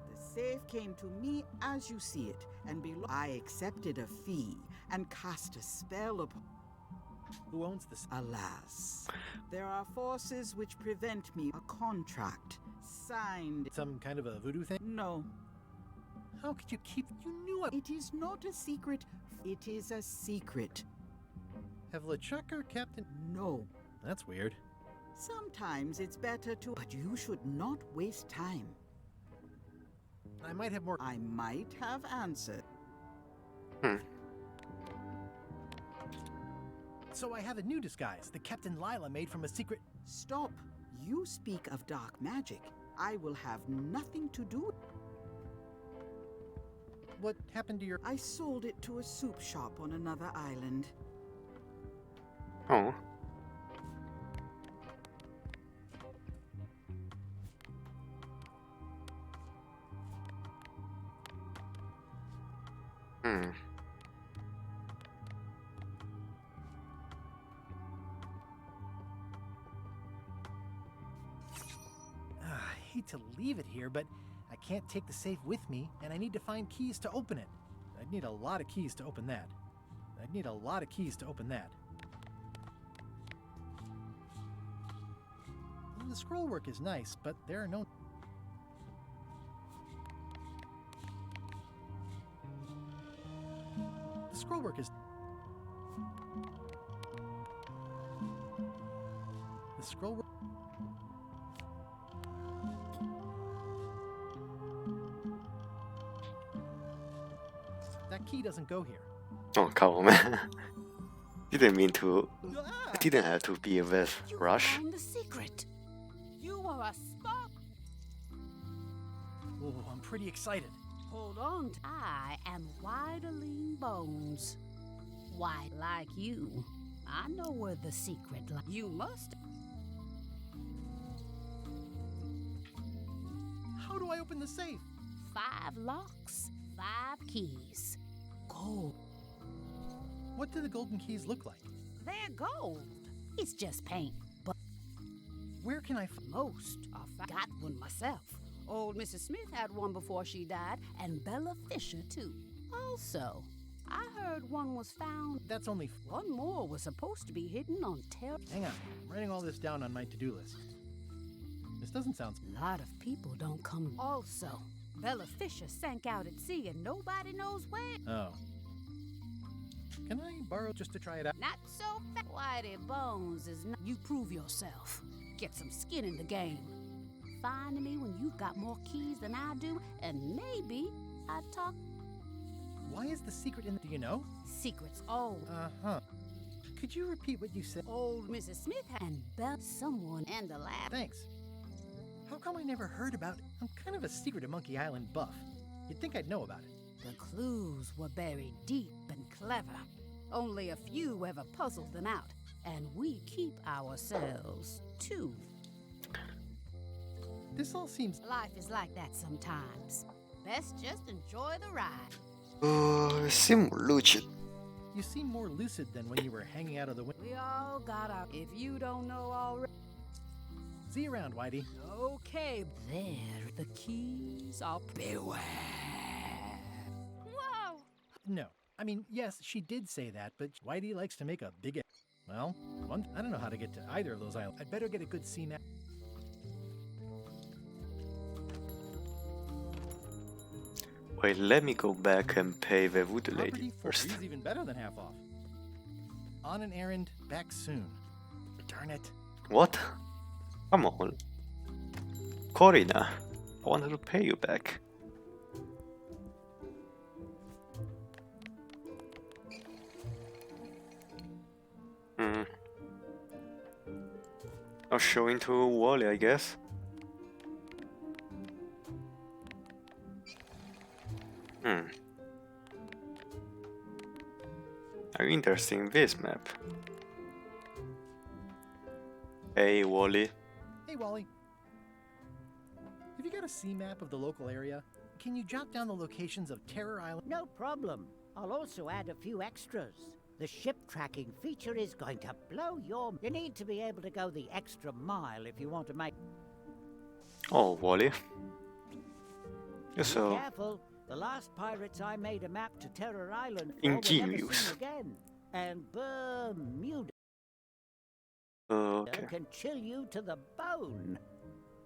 The safe came to me as you see it, and I accepted a fee and cast a spell upon... Who owns this? Alas, there are forces which prevent me. A contract signed. Some kind of a voodoo thing? No. How could you keep... You knew it. It is not a secret. It is a secret. Have LeChuck or Captain... No. That's weird. Sometimes it's better to... But you should not waste time. I might have more... I might have answered. So I have a new disguise that Captain Lila made from a secret... Stop. You speak of dark magic. I will have nothing to do... What happened to your... I sold it to a soup shop on another island. Oh. I hate to leave it here, but I can't take the safe with me, and I need to find keys to open it. I'd need a lot of keys to open that. The scroll work is nice, but there are no... The scroll work is... The scroll work... That key doesn't go here. Oh, come on, man. Didn't mean to... Didn't have to be with rush. Find the secret. You are a spark. Oh, I'm pretty excited. Hold on. I am Widerling Bones. Why, like you, I know where the secret lies. You must. How do I open the safe? 5 locks, 5 keys. Gold. What do the golden keys look like? They're gold. It's just paint. But where can I find most? I got one myself. Old Mrs. Smith had one before she died, and Bella Fisher too. Also, I heard one was found. That's only... One more was supposed to be hidden on Hang on, I'm writing all this down on my to-do list. This doesn't sound... A lot of people don't come. Also, Bella Fisher sank out at sea and nobody knows where. Oh. Can I borrow just to try it out? Not so fast. Whitey Bones is not... You prove yourself. Get some skin in the game. Find me when you've got more keys than I do, and maybe I talk Why is the secret in? Do you know? secrets old. Could you repeat what you said? Old Mrs. Smith and Bell, someone and the lab. Thanks. How come I never heard about it? I'm kind of a secret at Monkey Island buff. You'd think I'd know about it. The clues were buried deep and clever. Only a few ever puzzled them out, and we keep ourselves too. This all seems. Life is like that sometimes. Best just enjoy the ride. Seem lucid. You seem more lucid than when you were hanging out of the window. We all got our. If you don't know already. See you around, Whitey. Okay, there the keys are. Beware. Whoa! No. I mean, yes, she did say that, but Whitey likes to make a big. Well, I don't know how to get to either of those islands. I'd better get a good sea map. Wait, let me go back and pay the wood lady Property for first. free is even better than half off. On an errand, back soon. Darn it. What? Come on. Corina, I wanted to pay you back. I'll show into Wally, I guess. How interesting this map. Hey, Wally. Hey, Wally. Have you got a sea map of the local area? Can you jot down the locations of Terror Island? No problem. I'll also add a few extras. The ship tracking feature is going to blow your... You need to be able to go the extra mile if you want to make... Oh, Wally. You're Be so careful. The last pirates I made a map to Terror Island for were never ingenious. seen again. And Bermuda Okay. can chill you to the bone.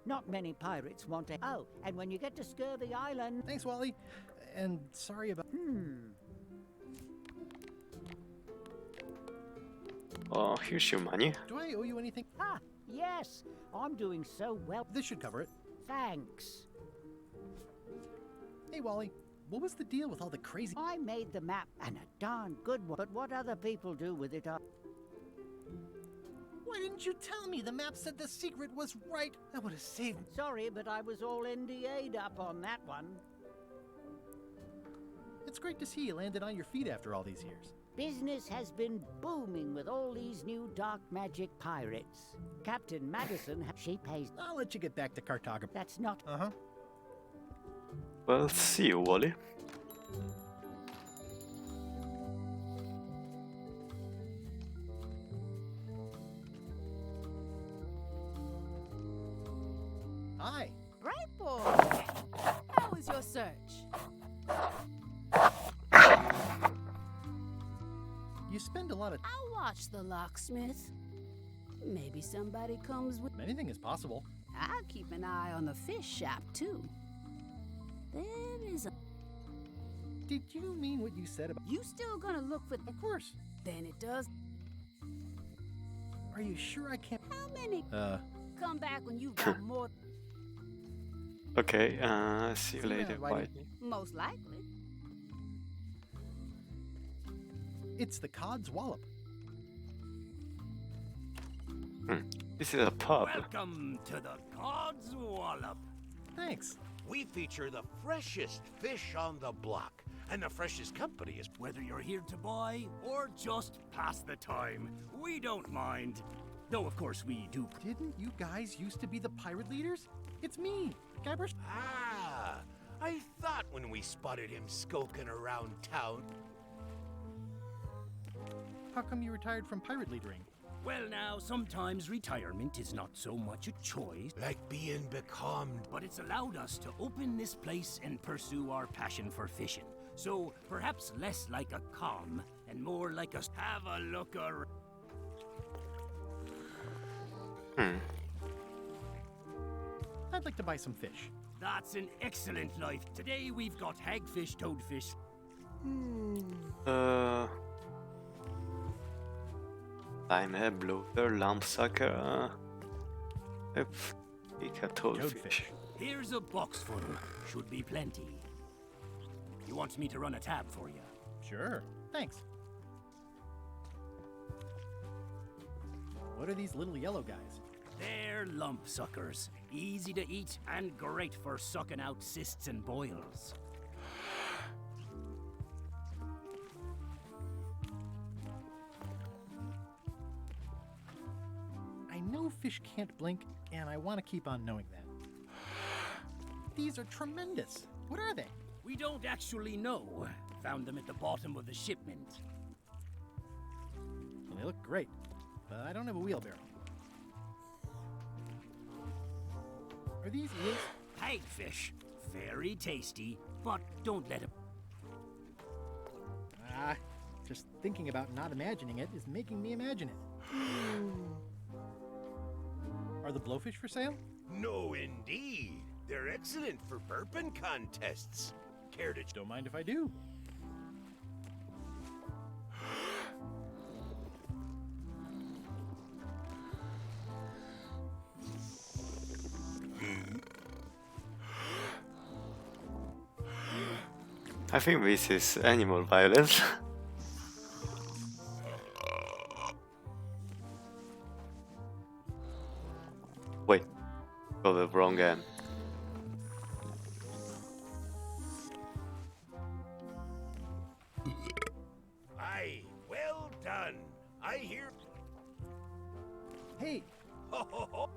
Not many pirates want to... Oh, and when you get to Scurvy Island... Thanks, Wally. And sorry about... Oh, here's your money. Do I owe you anything? Ah, yes. I'm doing so well. This should cover it. Thanks. Hey, Wally. What was the deal with all the crazy... I made the map, and a darn good one. But what other people do with it, Why didn't you tell me? The map said the secret was right. I would have saved... Sorry, but I was all NDA'd up on that one. It's great to see you landed on your feet after all these years. Business has been booming with all these new dark magic pirates. Captain Madison, she pays... I'll let you get back to cartography. That's not... Uh-huh. Well, see you, Wally. Hi. Bright boy! How was your search? You spend a lot of... I'll watch the locksmith. Maybe somebody comes with... Anything is possible. I'll keep an eye on the fish shop, too. There is a... Did you mean what you said about... You still gonna look for... Of course. Then it does... Are you sure I can't... How many... Come back when you've got more... Okay, see you See you later, around, Whitey. Whitey. Most likely. It's the Cod's Wallop. This is a pub. Welcome to the Cod's Wallop. Thanks. We feature the freshest fish on the block, and the freshest company is... Whether you're here to buy or just pass the time, we don't mind. Though, of course, we do. Didn't you guys used to be the pirate leaders? It's me, Guybrush. Ah, I thought when we spotted him skulking around town. How come you retired from pirate leadering? Well, now, sometimes retirement is not so much a choice, Like being becalmed. but it's allowed us to open this place and pursue our passion for fishing. So, perhaps less like a calm and more like a have a look around. I'd like to buy some fish. That's an excellent life. Today we've got hagfish, toadfish. Limehead, bloater, lampsucker. Take a toadfish. Toadfish. Here's a box full. Should be plenty. You want me to run a tab for you? Sure, thanks. What are these little yellow guys? They're lump suckers. Easy to eat and great for sucking out cysts and boils. I know fish can't blink, and I want to keep on knowing that. These are tremendous. What are they? We don't actually know. Found them at the bottom of the shipment. Well, they look great, but I don't have a wheelbarrow. Are these eels? Hagfish. Very tasty, but don't let it... Just thinking about not imagining it is making me imagine it. Are the blowfish for sale? No, indeed. They're excellent for burping contests. Care to... Don't mind if I do. I think this is animal violence. Wait, got the wrong end. Aye, well done. I hear... Hey! Ho, ho, ho.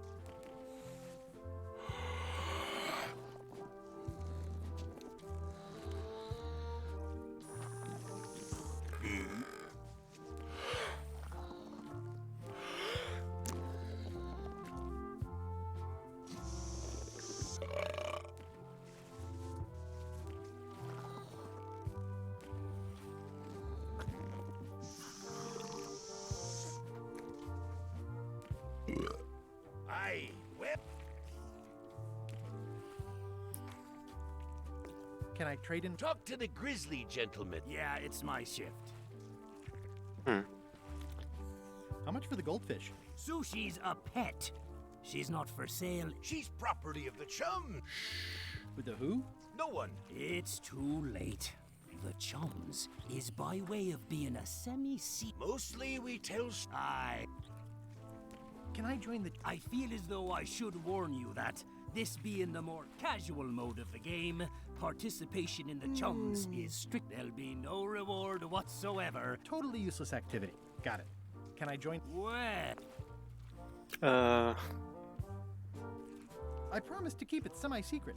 Aye, well... Can I trade in? Talk to the grizzly gentleman. Yeah, it's my shift. How much for the goldfish? Sushi's a pet. She's not for sale. She's property of the chum. With the who? No one. It's too late. The Chums is by way of being a semi-secret. Mostly we tell... Can I join the... I feel as though I should warn you that, this being the more casual mode of the game, participation in the Chums is strict. There'll be no reward whatsoever. Totally useless activity. Got it. Can I join? Well... I promised to keep it semi-secret.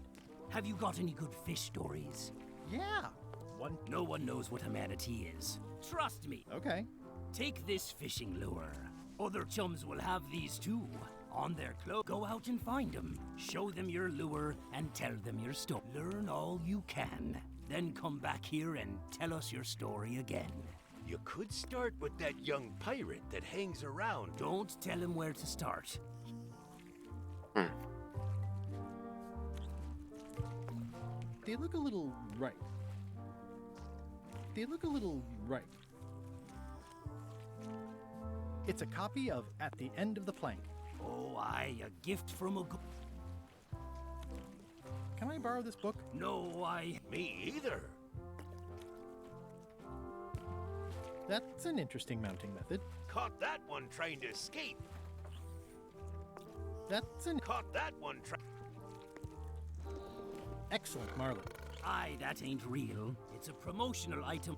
Have you got any good fish stories? Yeah. One. No one knows what a manatee is. Trust me. Okay. Take this fishing lure. Other Chums will have these too. On their clothes, go out and find them. Show them your lure and tell them your story. Learn all you can. Then come back here and tell us your story again. You could start with that young pirate that hangs around. Don't tell him where to start. They look a little right. They look a little right. It's a copy of At the End of the Plank. Oh, aye, a gift from a... Can I borrow this book? No, Me either. That's an interesting mounting method. Caught that one trying to escape. That's an... Caught that one Excellent, Marlin. Aye, that ain't real. It's a promotional item.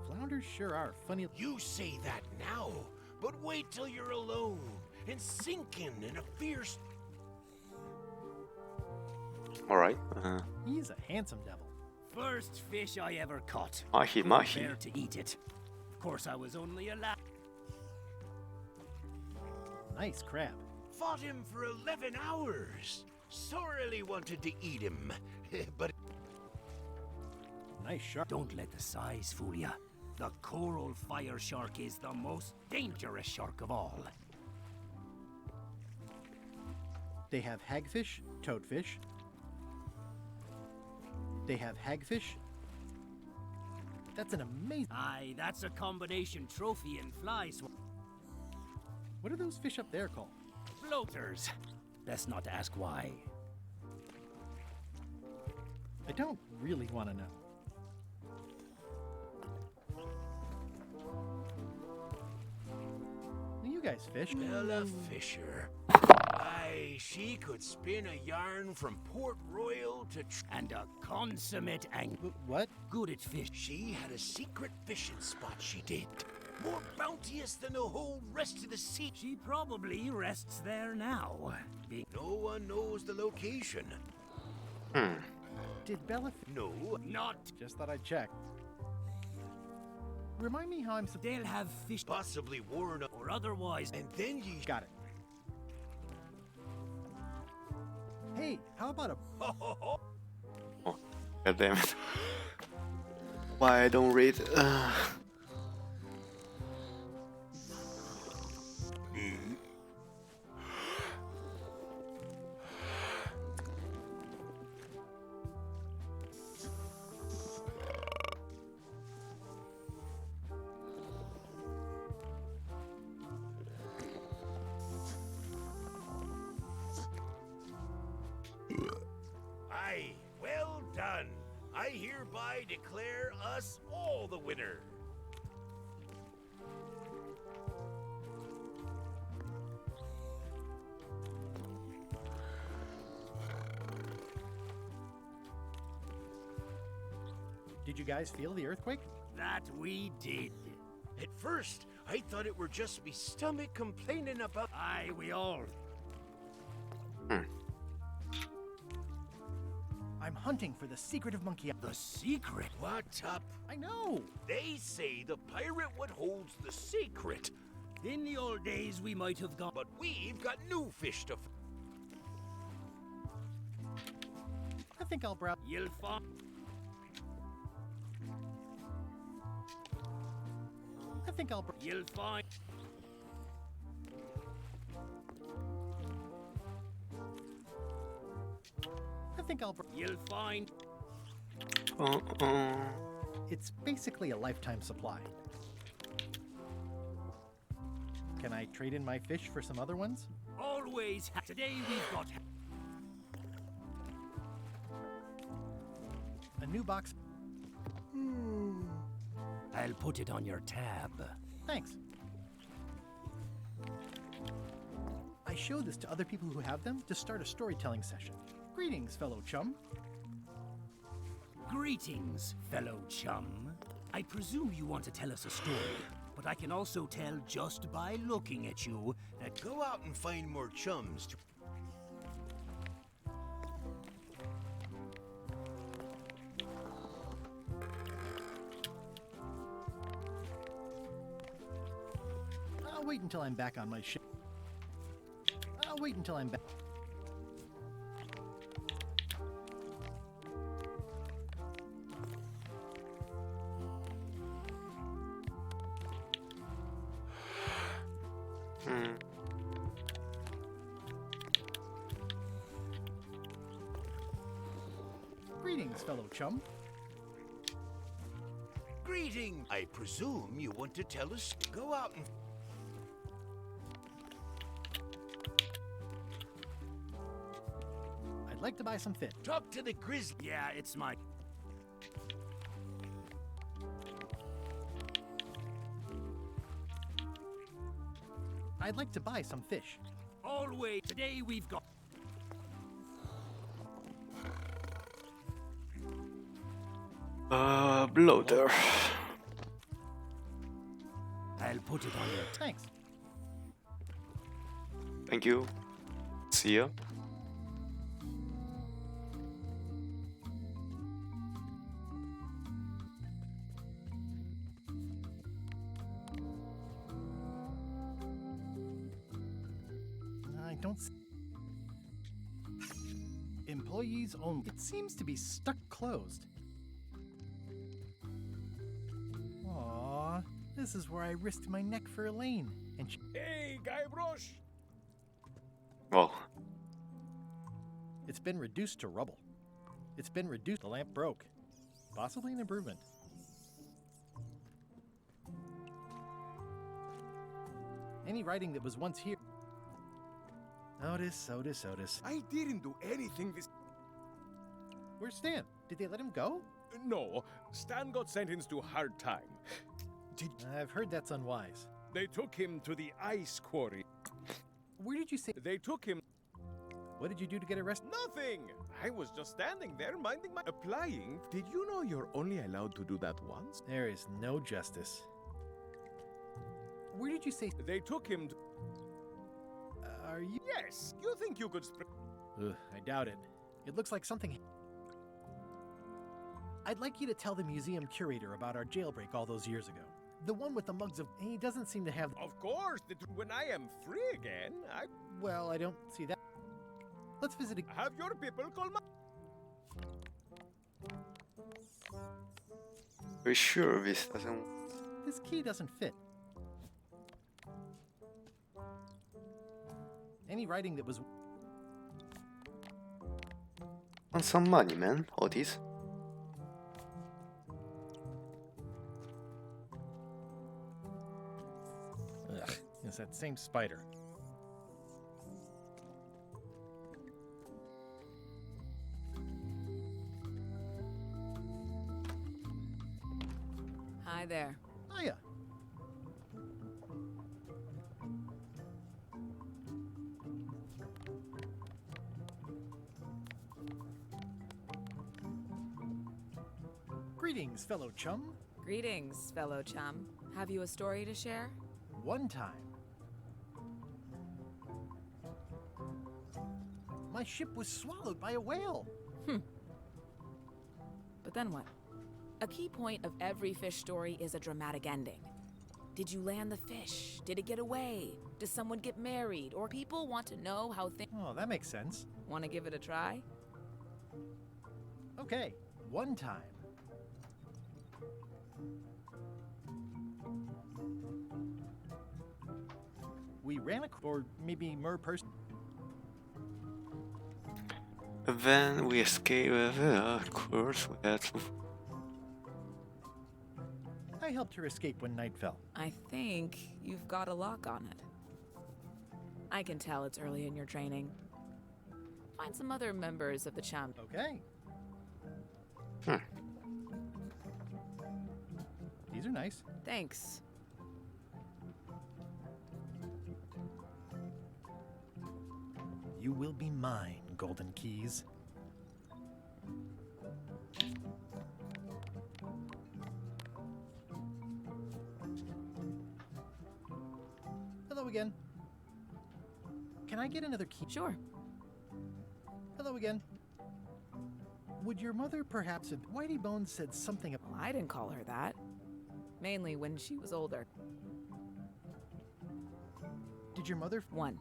Flounders sure are funny. You say that now, but wait till you're alone and sinking in a fierce... Alright. He's a handsome devil. First fish I ever caught. Mahi Couldn't mahi. bear to eat it. Of course, I was only a lad. Nice crab. Fought him for 11 hours. Sorely wanted to eat him, but... Nice shark. Don't let the size fool ya. The coral fire shark is the most dangerous shark of all. They have hagfish, toadfish. They have hagfish. That's an amazing... Aye, that's a combination trophy and fly What are those fish up there called? Floaters. Best not to ask why. I don't really want to know. You guys fish? Bella Fisher. Aye, she could spin a yarn from Port Royal to and a consummate angler. What? Good at fish. She had a secret fishing spot, she did. More bounteous than the whole rest of the sea. She probably rests there now. No one knows the location. Did Bella? No, not. Just thought I'd check. Remind me how I'm They'll have fish possibly worn up or otherwise, and then ye got it. Hey, how about a? Oh, God damn it. Why I don't read? Aye, well done. I hereby declare us all the winner. Did you guys feel the earthquake? That we did. At first, I thought it were just me stomach complaining about. Aye, we all. I'm hunting for the secret of Monkey Island. The secret? What up? I know. They say the pirate what holds the secret. In the old days, we might have gone, but we've got new fish to. I think I'll browse. You'll find. I think I'll. You'll find. I think I'll. You'll find. It's basically a lifetime supply. Can I trade in my fish for some other ones? Always. Today we've got. A new box. I'll put it on your tab. Thanks. I show this to other people who have them to start a storytelling session. Greetings, fellow chum. Greetings, fellow chum. I presume you want to tell us a story, but I can also tell just by looking at you that go out and find more chums to. I'll wait until I'm back on my ship. I'll wait until I'm back. Greetings, fellow chum. Greeting! I presume you want to tell us. Go out and. I'd like to buy some fish. Talk to the grizzly. Yeah, it's my. I'd like to buy some fish. Always. Today we've got. Bloater. I'll put it on your. Thanks. Thank you. See ya. I don't. Employees only. It seems to be stuck closed. Aww, this is where I risked my neck for Elaine. And she. Hey, Guybrush! Oh. It's been reduced to rubble. It's been reduced. The lamp broke. Possibly an improvement. Any writing that was once here. Otis. I didn't do anything this. Where's Stan? Did they let him go? No, Stan got sentenced to hard time. I've heard that's unwise. They took him to the ice quarry. Where did you say? They took him. What did you do to get arrested? Nothing! I was just standing there minding my. Applying? Did you know you're only allowed to do that once? There is no justice. Where did you say? They took him to. Are you? Yes! You think you could Ugh, I doubt it. It looks like something. I'd like you to tell the museum curator about our jailbreak all those years ago. The one with the mugs of. He doesn't seem to have. Of course! When I am free again, I. Well, I don't see that. Let's visit. Have your people call my. Are you sure this doesn't? This key doesn't fit. Any writing that was. Want some money, man, Otis? Ugh, it's that same spider. Hi there. Hiya. Greetings, fellow chum. Greetings, fellow chum. Have you a story to share? One time, my ship was swallowed by a whale. But then what? A key point of every fish story is a dramatic ending. Did you land the fish? Did it get away? Does someone get married? Or people want to know how things... Oh, that makes sense. Want to give it a try? Okay, one time. We ran or maybe mer person. Then we escape. Of course, we had to. I helped her escape when night fell. I think you've got a lock on it. I can tell it's early in your training. Find some other members of the chum. Okay. These are nice. Thanks. You will be mine, Golden Keys. Hello again. Can I get another key? Sure. Hello again. Would your mother perhaps have... Whitey Bones said something about... Well, I didn't call her that. Mainly when she was older. Did your mother... One.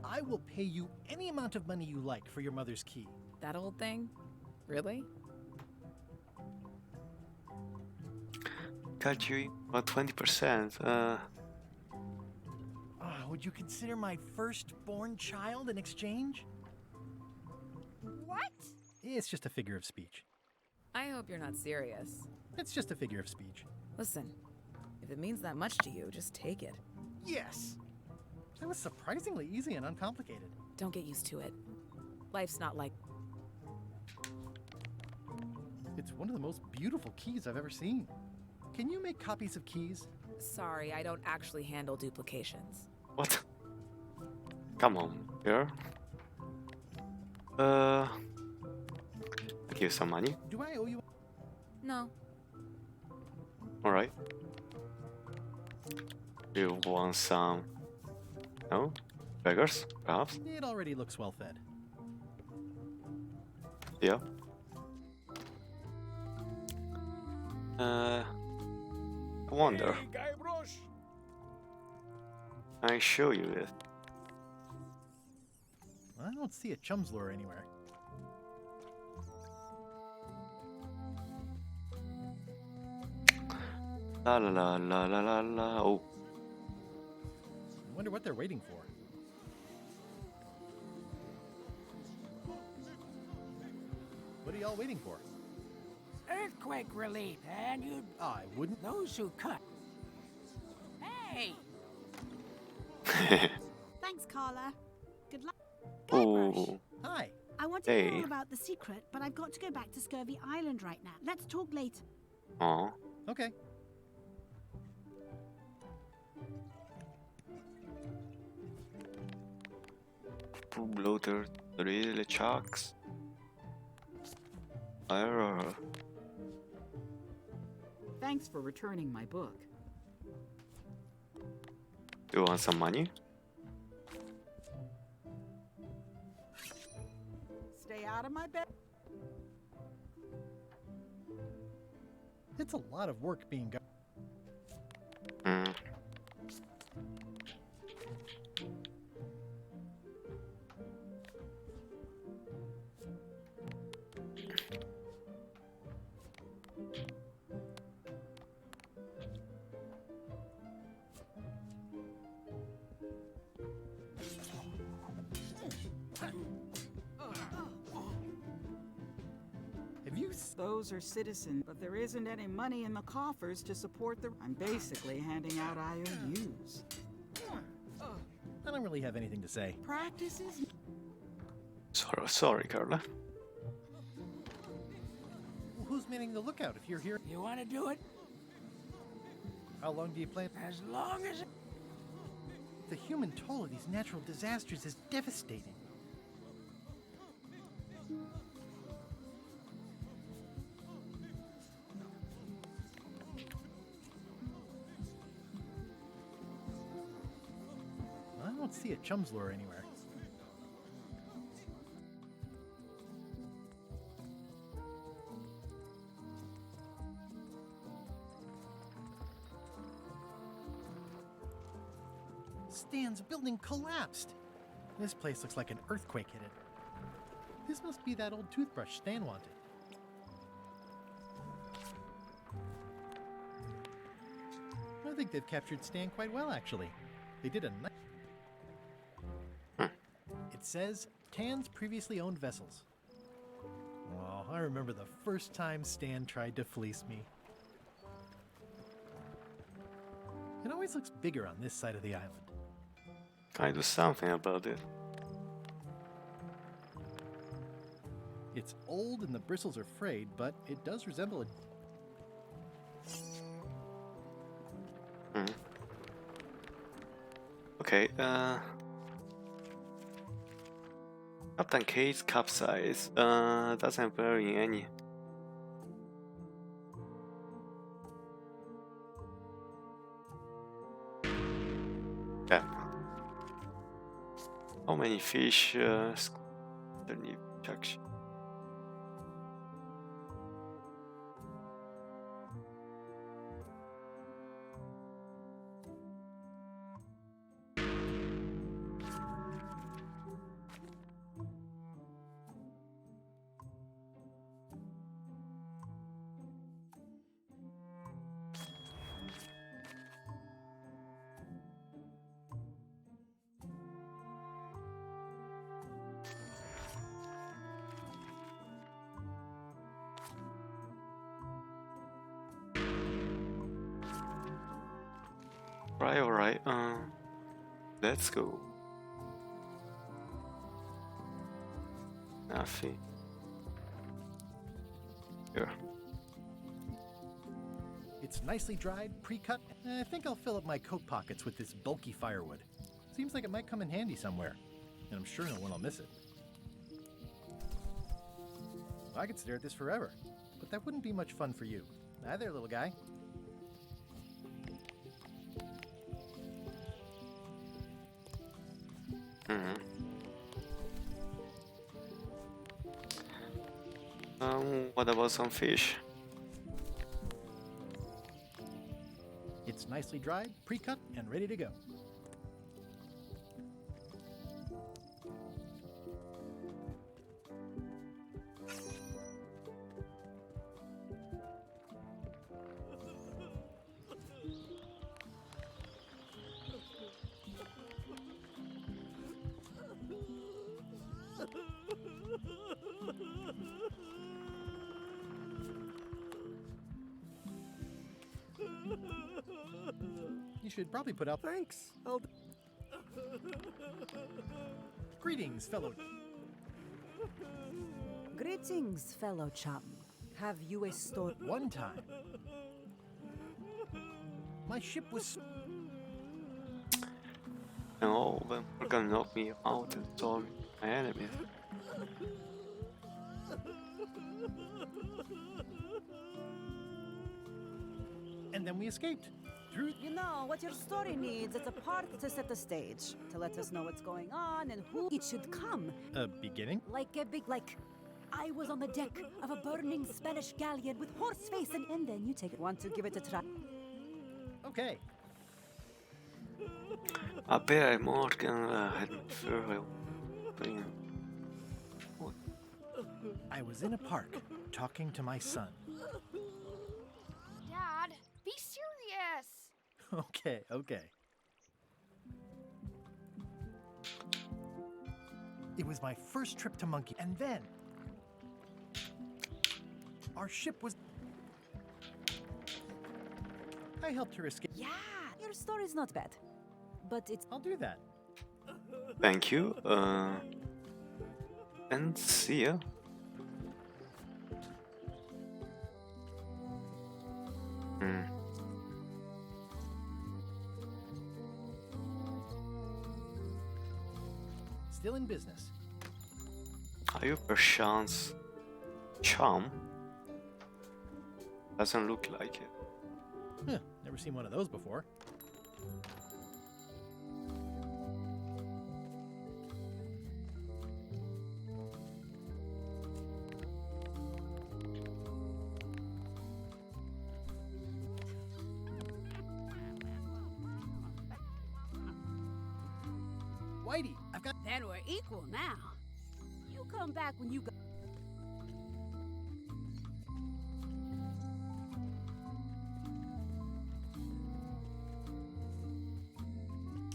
I will pay you any amount of money you like for your mother's key. That old thing? Really? Got you about 20%. Would you consider my firstborn child in exchange? What? It's just a figure of speech. I hope you're not serious. It's just a figure of speech. Listen, if it means that much to you, just take it. Yes! That was surprisingly easy and uncomplicated. Don't get used to it. Life's not like... It's one of the most beautiful keys I've ever seen. Can you make copies of keys? Sorry, I don't actually handle duplications. What? Come on, girl. Give you some money. Do I owe you? No. Alright. You want some... No? Beggars, perhaps? It already looks well fed. Yeah. I wonder. Hey, Guybrush! I show you it. I don't see a chum's lure anywhere. La la la la la la la. Oh. I wonder what they're waiting for. What are y'all waiting for? Earthquake relief, and you... I wouldn't. Those who cut. Hey! Thanks, Carla. Good luck. Oh. Hi. I want to hear Hey. all about the secret, but I've got to go back to Scurvy Island right now. Let's talk later. Oh. Okay. Bloater, three LeChucks. Error. Thanks for returning my book. You want some money? Stay out of my bed. It's a lot of work being done. Hmm. Have you Those are citizens, but there isn't any money in the coffers to support the. I'm basically handing out IOUs. I don't really have anything to say. Practices. Sorry, Carla. Who's manning the lookout if you're here? You want to do it? How long do you plan? As long as. The human toll of these natural disasters is devastating. I don't see a chum's lure anywhere. Stan's building collapsed. This place looks like an earthquake hit it. This must be that old toothbrush Stan wanted. I think they've captured Stan quite well, actually. They did a nice. It says Tan's previously owned vessels. Oh, I remember the first time Stan tried to fleece me. It always looks bigger on this side of the island. Can I do something about it? It's old and the bristles are frayed, but it does resemble a... Hmm. Okay, Captain Kate's capsize. Doesn't vary in any. Yeah. How many fish? Underneath section. Alright, let's go. Nothing. Here. It's nicely dried, pre-cut. I think I'll fill up my coat pockets with this bulky firewood. Seems like it might come in handy somewhere, and I'm sure no one will miss it. I could stare at this forever, but that wouldn't be much fun for you. Hi there, little guy. What about some fish? It's nicely dried, pre-cut, and ready to go. You should probably put up. Thanks. I'll. Greetings, fellow. Greetings, fellow chum. Have you a story? One time, my ship was. And all of them are gonna knock me out and solve my enemies. And then we escaped. Through. You know, what your story needs is a part to set the stage, to let us know what's going on and who it should come. A beginning? Like a big, I was on the deck of a burning Spanish galleon with horse face and then you take it. Want to give it a try? Okay. Jag ber Morgan för I was in a park, talking to my son. Dad, be serious! Okay. It was my first trip to Monkey, and then our ship was. I helped her escape. Yeah, your story's not bad, but it's. I'll do that. Thank you. And see ya. Still in business. Are you perchance Chum? Doesn't look like it. Huh, never seen one of those before. Whitey, I've got. Then we're equal now. You come back when you go.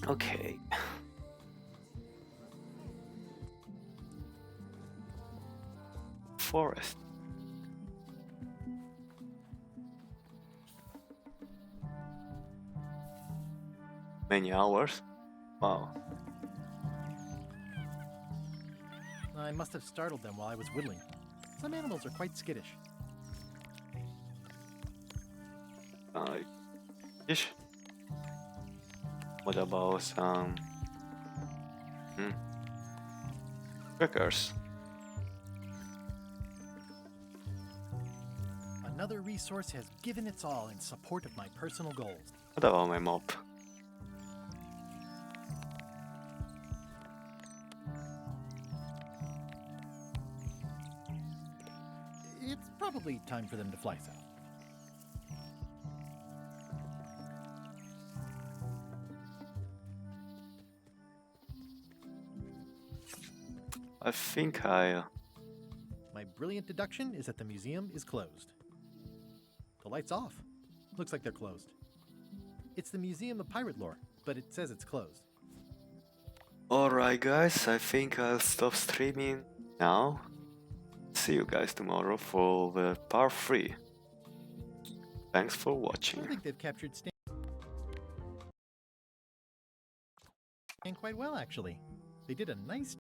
Okay. Forest. Many hours? Wow. I must have startled them while I was whittling. Some animals are quite skittish. Ish. What about some crackers? Another resource has given its all in support of my personal goals. What about my mob? It's probably time for them to fly south. I think My brilliant deduction is that the museum is closed. The light's off. Looks like they're closed. It's the Museum of Pirate Lore, but it says it's closed. Alright guys, I think I'll stop streaming now. See you guys tomorrow for the part 3. Thanks for watching. I think they've captured Stan quite well, actually. They did a nice